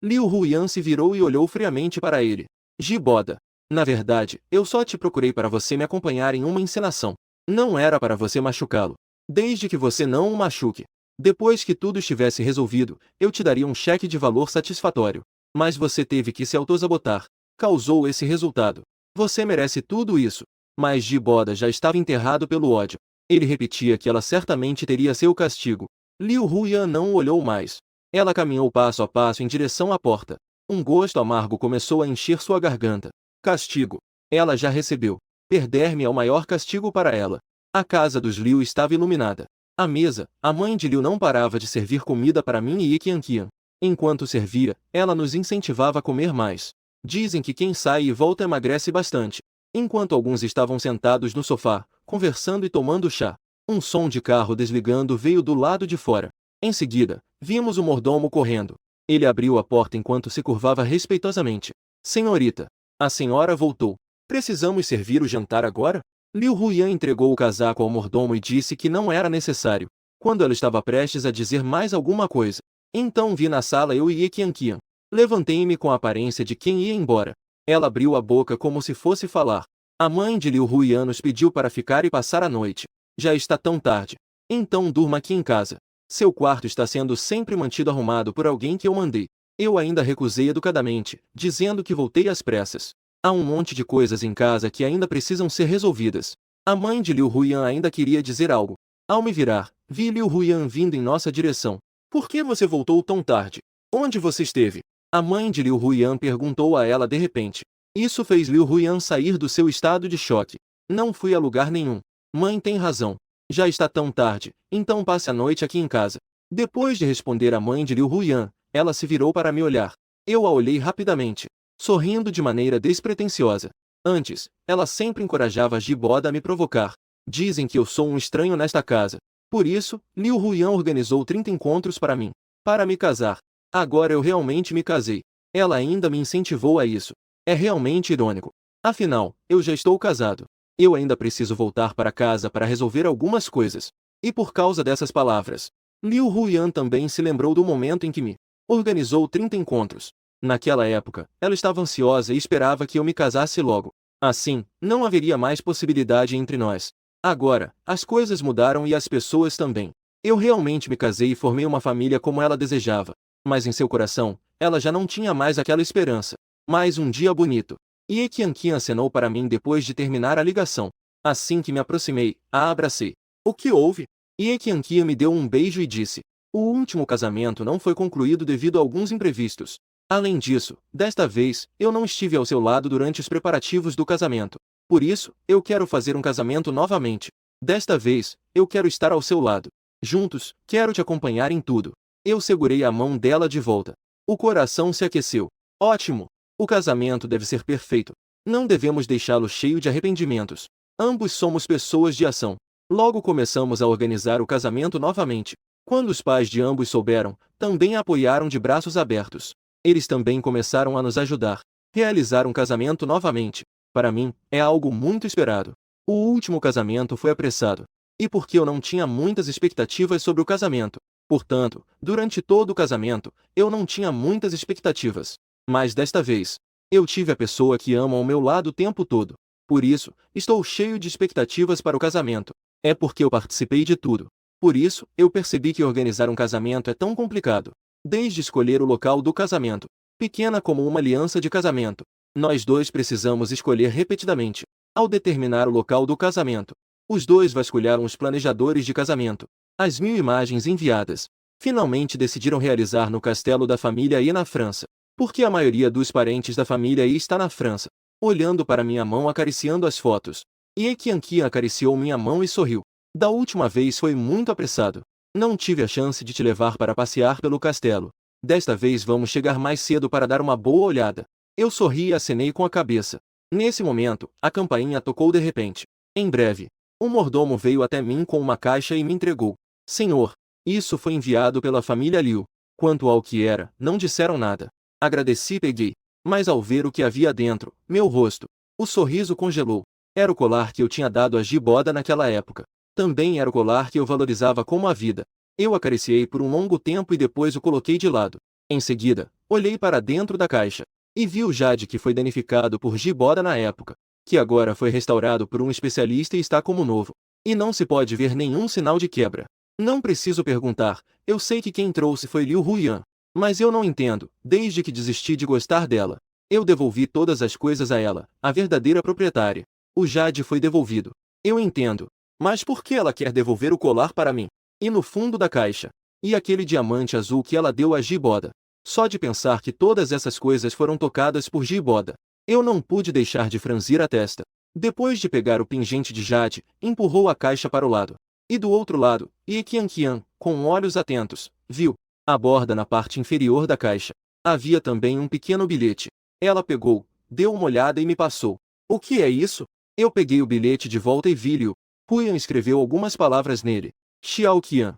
Liu Huyan se virou e olhou friamente para ele. Giboda. Na verdade, eu só te procurei para você me acompanhar em uma encenação. Não era para você machucá-lo. Desde que você não o machuque. Depois que tudo estivesse resolvido, eu te daria um cheque de valor satisfatório. Mas você teve que se autossabotar. Causou esse resultado. Você merece tudo isso. Mas Giboda já estava enterrado pelo ódio. Ele repetia que ela certamente teria seu castigo. Liu Huyan não o olhou mais. Ela caminhou passo a passo em direção à porta. Um gosto amargo começou a encher sua garganta. Castigo. Ela já recebeu. Perder-me é o maior castigo para ela. A casa dos Liu estava iluminada. À mesa, a mãe de Liu não parava de servir comida para mim e Ye Qian. Enquanto servia, ela nos incentivava a comer mais. Dizem que quem sai e volta emagrece bastante. Enquanto alguns estavam sentados no sofá, conversando e tomando chá, um som de carro desligando veio do lado de fora. Em seguida, vimos o mordomo correndo. Ele abriu a porta enquanto se curvava respeitosamente. Senhorita, a senhora voltou. Precisamos servir o jantar agora? Liu Huyan entregou o casaco ao mordomo e disse que não era necessário. Quando ela estava prestes a dizer mais alguma coisa, então vi na sala eu e Ye Qian. Levantei-me com a aparência de quem ia embora. Ela abriu a boca como se fosse falar. A mãe de Liu Huyan nos pediu para ficar e passar a noite. Já está tão tarde. Então durma aqui em casa. Seu quarto está sendo sempre mantido arrumado por alguém que eu mandei. Eu ainda recusei educadamente, dizendo que voltei às pressas. Há um monte de coisas em casa que ainda precisam ser resolvidas. A mãe de Liu Huyan ainda queria dizer algo. Ao me virar, vi Liu Huyan vindo em nossa direção. Por que você voltou tão tarde? Onde você esteve? A mãe de Liu Huyan perguntou a ela de repente. Isso fez Liu Huyan sair do seu estado de choque. Não fui a lugar nenhum. Mãe tem razão. Já está tão tarde, então passe a noite aqui em casa. Depois de responder à mãe de Liu Huyan, ela se virou para me olhar. Eu a olhei rapidamente, sorrindo de maneira despretensiosa. Antes, ela sempre encorajava Jiboda a me provocar. Dizem que eu sou um estranho nesta casa. Por isso, Liu Huyan organizou 30 encontros para mim. Para me casar. Agora eu realmente me casei. Ela ainda me incentivou a isso. É realmente irônico. Afinal, eu já estou casado. Eu ainda preciso voltar para casa para resolver algumas coisas. E por causa dessas palavras, Liu Huyan também se lembrou do momento em que me organizou 30 encontros. Naquela época, ela estava ansiosa e esperava que eu me casasse logo. Assim, não haveria mais possibilidade entre nós. Agora, as coisas mudaram e as pessoas também. Eu realmente me casei e formei uma família como ela desejava. Mas em seu coração, ela já não tinha mais aquela esperança. Mais um dia bonito. Ye Qianqian acenou para mim depois de terminar a ligação. Assim que me aproximei, a abracei. O que houve? Ye Qianqian me deu um beijo e disse: o último casamento não foi concluído devido a alguns imprevistos. Além disso, desta vez, eu não estive ao seu lado durante os preparativos do casamento. Por isso, eu quero fazer um casamento novamente. Desta vez, eu quero estar ao seu lado. Juntos, quero te acompanhar em tudo. Eu segurei a mão dela de volta. O coração se aqueceu. Ótimo! O casamento deve ser perfeito. Não devemos deixá-lo cheio de arrependimentos. Ambos somos pessoas de ação. Logo começamos a organizar o casamento novamente. Quando os pais de ambos souberam, também a apoiaram de braços abertos. Eles também começaram a nos ajudar. Realizar um casamento novamente, para mim, é algo muito esperado. O último casamento foi apressado. E porque eu não tinha muitas expectativas sobre o casamento. Portanto, durante todo o casamento, eu não tinha muitas expectativas. Mas desta vez, eu tive a pessoa que ama ao meu lado o tempo todo. Por isso, estou cheio de expectativas para o casamento. É porque eu participei de tudo. Por isso, eu percebi que organizar um casamento é tão complicado. Desde escolher o local do casamento, pequena como uma aliança de casamento, nós dois precisamos escolher repetidamente. Ao determinar o local do casamento, os dois vasculharam os planejadores de casamento, as 1000 imagens enviadas. Finalmente decidiram realizar no castelo da família Yi na França, porque a maioria dos parentes da família Yi está na França. Olhando para minha mão acariciando as fotos, Ye Qianqian acariciou minha mão e sorriu. Da última vez foi muito apressado. Não tive a chance de te levar para passear pelo castelo. Desta vez vamos chegar mais cedo para dar uma boa olhada. Eu sorri e acenei com a cabeça. Nesse momento, a campainha tocou de repente. Em breve, um mordomo veio até mim com uma caixa e me entregou. Senhor, isso foi enviado pela família Liu. Quanto ao que era, não disseram nada. Agradeci e peguei. Mas ao ver o que havia dentro, meu rosto, o sorriso congelou. Era o colar que eu tinha dado a Jiboda naquela época. Também era o colar que eu valorizava como a vida. Eu acariciei por um longo tempo e depois o coloquei de lado. Em seguida, olhei para dentro da caixa e vi o jade que foi danificado por Jiboda na época, que agora foi restaurado por um especialista e está como novo. E não se pode ver nenhum sinal de quebra. Não preciso perguntar, eu sei que quem trouxe foi Liu Huyan. Mas eu não entendo, desde que desisti de gostar dela. Eu devolvi todas as coisas a ela, a verdadeira proprietária. O jade foi devolvido. Eu entendo. Mas por que ela quer devolver o colar para mim? E no fundo da caixa? E aquele diamante azul que ela deu a Jiboda? Só de pensar que todas essas coisas foram tocadas por Jiboda, eu não pude deixar de franzir a testa. Depois de pegar o pingente de jade, empurrou a caixa para o lado. E do outro lado, Ye Qianqian, com olhos atentos, viu, à borda na parte inferior da caixa, havia também um pequeno bilhete. Ela pegou, deu uma olhada e me passou. O que é isso? Eu peguei o bilhete de volta e vi Liu Huyan escreveu algumas palavras nele. Xiaoqian.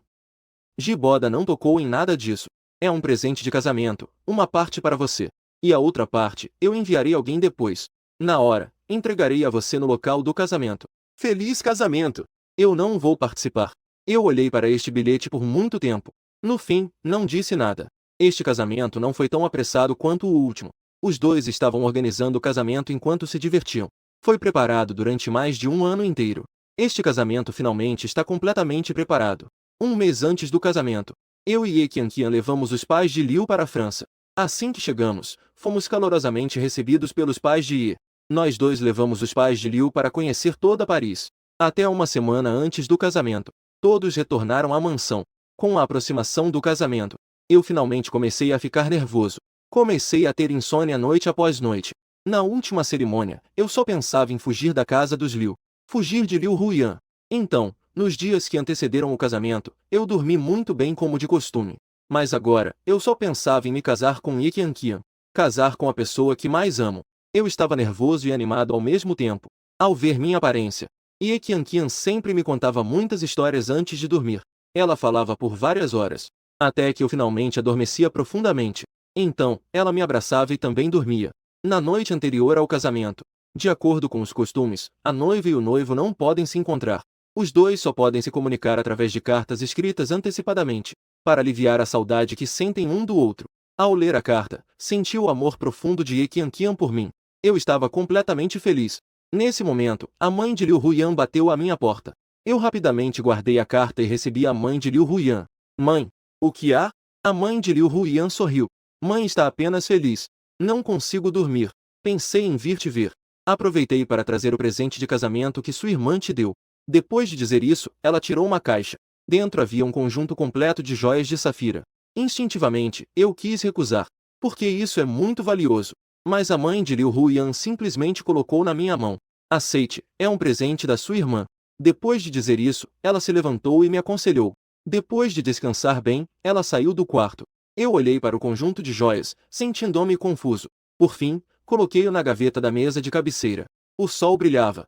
Jiboda não tocou em nada disso. É um presente de casamento, uma parte para você. E a outra parte, eu enviarei alguém depois. Na hora, entregarei a você no local do casamento. Feliz casamento! Eu não vou participar. Eu olhei para este bilhete por muito tempo. No fim, não disse nada. Este casamento não foi tão apressado quanto o último. Os dois estavam organizando o casamento enquanto se divertiam. Foi preparado durante mais de um ano inteiro. Este casamento finalmente está completamente preparado. Um mês antes do casamento, eu e Ye Qianqian levamos os pais de Liu para a França. Assim que chegamos, fomos calorosamente recebidos pelos pais de Ye. Nós dois levamos os pais de Liu para conhecer toda Paris. Até uma semana antes do casamento, todos retornaram à mansão. Com a aproximação do casamento, eu finalmente comecei a ficar nervoso. Comecei a ter insônia noite após noite. Na última cerimônia, eu só pensava em fugir da casa dos Liu. Fugir de Liu Huyan. Então, nos dias que antecederam o casamento, eu dormi muito bem como de costume. Mas agora, eu só pensava em me casar com Ye Qianqian. Casar com a pessoa que mais amo. Eu estava nervoso e animado ao mesmo tempo, ao ver minha aparência. Ye Qianqian sempre me contava muitas histórias antes de dormir. Ela falava por várias horas, até que eu finalmente adormecia profundamente. Então, ela me abraçava e também dormia. Na noite anterior ao casamento, de acordo com os costumes, a noiva e o noivo não podem se encontrar. Os dois só podem se comunicar através de cartas escritas antecipadamente, para aliviar a saudade que sentem um do outro. Ao ler a carta, senti o amor profundo de Ye Qianqian por mim. Eu estava completamente feliz. Nesse momento, a mãe de Liu Huyan bateu à minha porta. Eu rapidamente guardei a carta e recebi a mãe de Liu Huyan. Mãe, o que há? A mãe de Liu Huyan sorriu. Mãe está apenas feliz. Não consigo dormir. Pensei em vir te ver. Aproveitei para trazer o presente de casamento que sua irmã te deu. Depois de dizer isso, ela tirou uma caixa. Dentro havia um conjunto completo de joias de safira. Instintivamente, eu quis recusar, porque isso é muito valioso. Mas a mãe de Liu Huyan simplesmente colocou na minha mão. Aceite, é um presente da sua irmã. Depois de dizer isso, ela se levantou e me aconselhou. Depois de descansar bem, ela saiu do quarto. Eu olhei para o conjunto de joias, sentindo-me confuso. Por fim, coloquei-o na gaveta da mesa de cabeceira. O sol brilhava.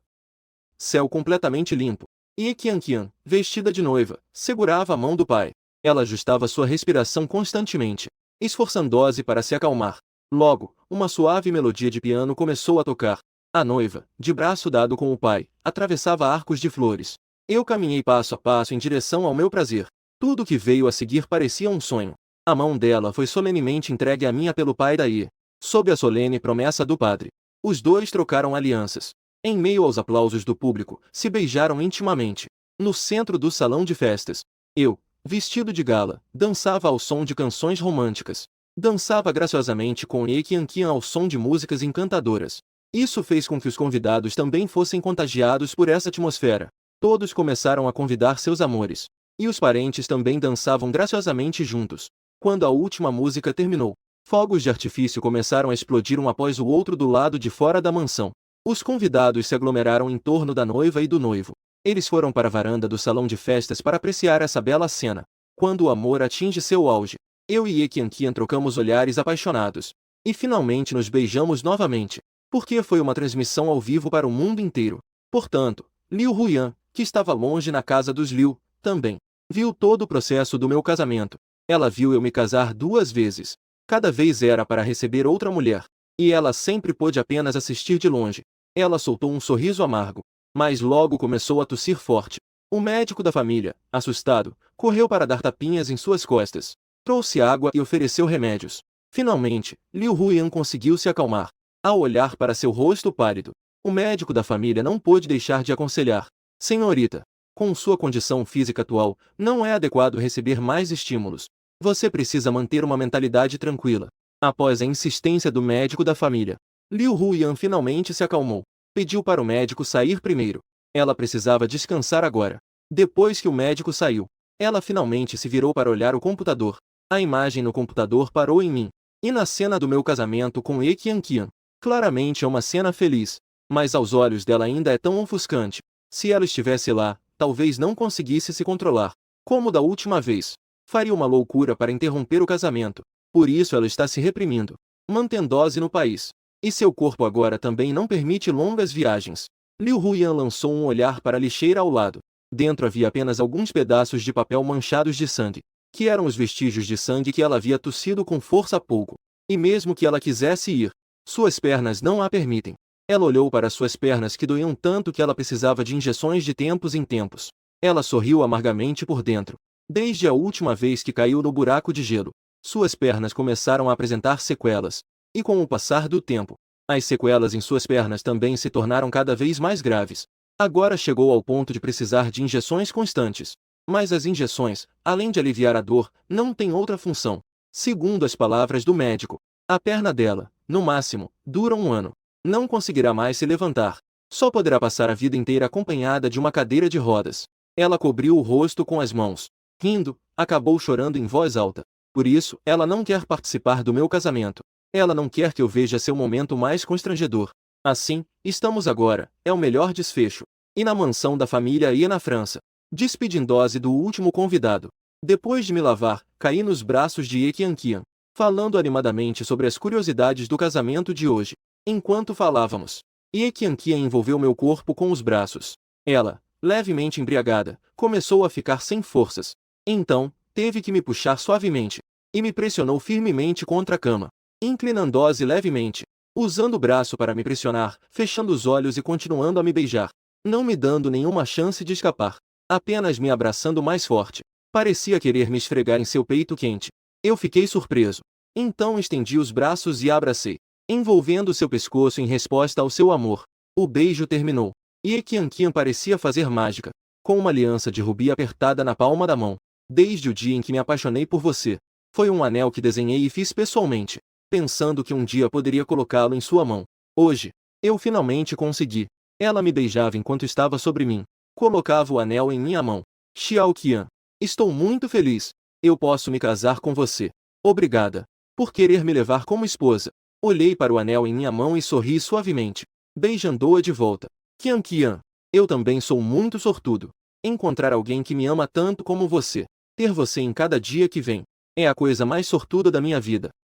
Céu completamente limpo. Ye Qianqian, vestida de noiva, segurava a mão do pai. Ela ajustava sua respiração constantemente, esforçando-se para se acalmar. Logo, uma suave melodia de piano começou a tocar. A noiva, de braço dado com o pai, atravessava arcos de flores. Eu caminhei passo a passo em direção ao meu prazer. Tudo que veio a seguir parecia um sonho. A mão dela foi solenemente entregue a mim pelo pai da Ye, sob a solene promessa do padre. Os dois trocaram alianças. Em meio aos aplausos do público, se beijaram intimamente. No centro do salão de festas, eu, vestido de gala, dançava ao som de canções românticas. Dançava graciosamente com Ye Qianqian ao som de músicas encantadoras. Isso fez com que os convidados também fossem contagiados por essa atmosfera. Todos começaram a convidar seus amores. E os parentes também dançavam graciosamente juntos. Quando a última música terminou, fogos de artifício começaram a explodir um após o outro do lado de fora da mansão. Os convidados se aglomeraram em torno da noiva e do noivo. Eles foram para a varanda do salão de festas para apreciar essa bela cena. Quando o amor atinge seu auge, eu e Ye Qianqian trocamos olhares apaixonados. E finalmente nos beijamos novamente. Porque foi uma transmissão ao vivo para o mundo inteiro. Portanto, Liu Huyan, que estava longe na casa dos Liu, também viu todo o processo do meu casamento. Ela viu eu me casar 2 vezes. Cada vez era para receber outra mulher. E ela sempre pôde apenas assistir de longe. Ela soltou um sorriso amargo, mas logo começou a tossir forte. O médico da família, assustado, correu para dar tapinhas em suas costas. Trouxe água e ofereceu remédios. Finalmente, Liu Huyan conseguiu se acalmar. Ao olhar para seu rosto pálido, o médico da família não pôde deixar de aconselhar. Senhorita, com sua condição física atual, não é adequado receber mais estímulos. Você precisa manter uma mentalidade tranquila. Após a insistência do médico da família, Liu Huyan finalmente se acalmou. Pediu para o médico sair primeiro. Ela precisava descansar agora. Depois que o médico saiu, ela finalmente se virou para olhar o computador. A imagem no computador parou em mim. E na cena do meu casamento com Ye Qianqian. Claramente é uma cena feliz, mas aos olhos dela ainda é tão ofuscante. Se ela estivesse lá, talvez não conseguisse se controlar. Como da última vez. Faria uma loucura para interromper o casamento. Por isso ela está se reprimindo, mantendo-se no país. E seu corpo agora também não permite longas viagens. Liu Huyan lançou um olhar para a lixeira ao lado. Dentro havia apenas alguns pedaços de papel manchados de sangue, que eram os vestígios de sangue que ela havia tossido com força há pouco. E mesmo que ela quisesse ir, suas pernas não a permitem. Ela olhou para suas pernas que doíam tanto que ela precisava de injeções de tempos em tempos. Ela sorriu amargamente por dentro. Desde a última vez que caiu no buraco de gelo, suas pernas começaram a apresentar sequelas. E com o passar do tempo, as sequelas em suas pernas também se tornaram cada vez mais graves. Agora chegou ao ponto de precisar de injeções constantes. Mas as injeções, além de aliviar a dor, não têm outra função. Segundo as palavras do médico, a perna dela, no máximo, dura 1 ano. Não conseguirá mais se levantar. Só poderá passar a vida inteira acompanhada de uma cadeira de rodas. Ela cobriu o rosto com as mãos. Rindo, acabou chorando em voz alta. Por isso, ela não quer participar do meu casamento. Ela não quer que eu veja seu momento mais constrangedor. Assim, estamos agora, é o melhor desfecho. E na mansão da família e na França. Despedindo-se do último convidado. Depois de me lavar, caí nos braços de Ye Qianqian, falando animadamente sobre as curiosidades do casamento de hoje. Enquanto falávamos, Ye Qianqian envolveu meu corpo com os braços. Ela, levemente embriagada, começou a ficar sem forças. Então, teve que me puxar suavemente e me pressionou firmemente contra a cama, inclinando-se levemente, usando o braço para me pressionar, fechando os olhos e continuando a me beijar, não me dando nenhuma chance de escapar, apenas me abraçando mais forte. Parecia querer me esfregar em seu peito quente. Eu fiquei surpreso. Então estendi os braços e a abracei, envolvendo seu pescoço em resposta ao seu amor. O beijo terminou. Ye Qianqian parecia fazer mágica, com uma aliança de rubi apertada na palma da mão. Desde o dia em que me apaixonei por você. Foi um anel que desenhei e fiz pessoalmente, pensando que um dia poderia colocá-lo em sua mão. Hoje, eu finalmente consegui. Ela me beijava enquanto estava sobre mim. Colocava o anel em minha mão. Xiao Qian, estou muito feliz. Eu posso me casar com você. Obrigada por querer me levar como esposa. Olhei para o anel em minha mão e sorri suavemente, beijando-a de volta. Qianqian, eu também sou muito sortudo. Encontrar alguém que me ama tanto como você. Ter você em cada dia que vem. É a coisa mais sortuda da minha vida.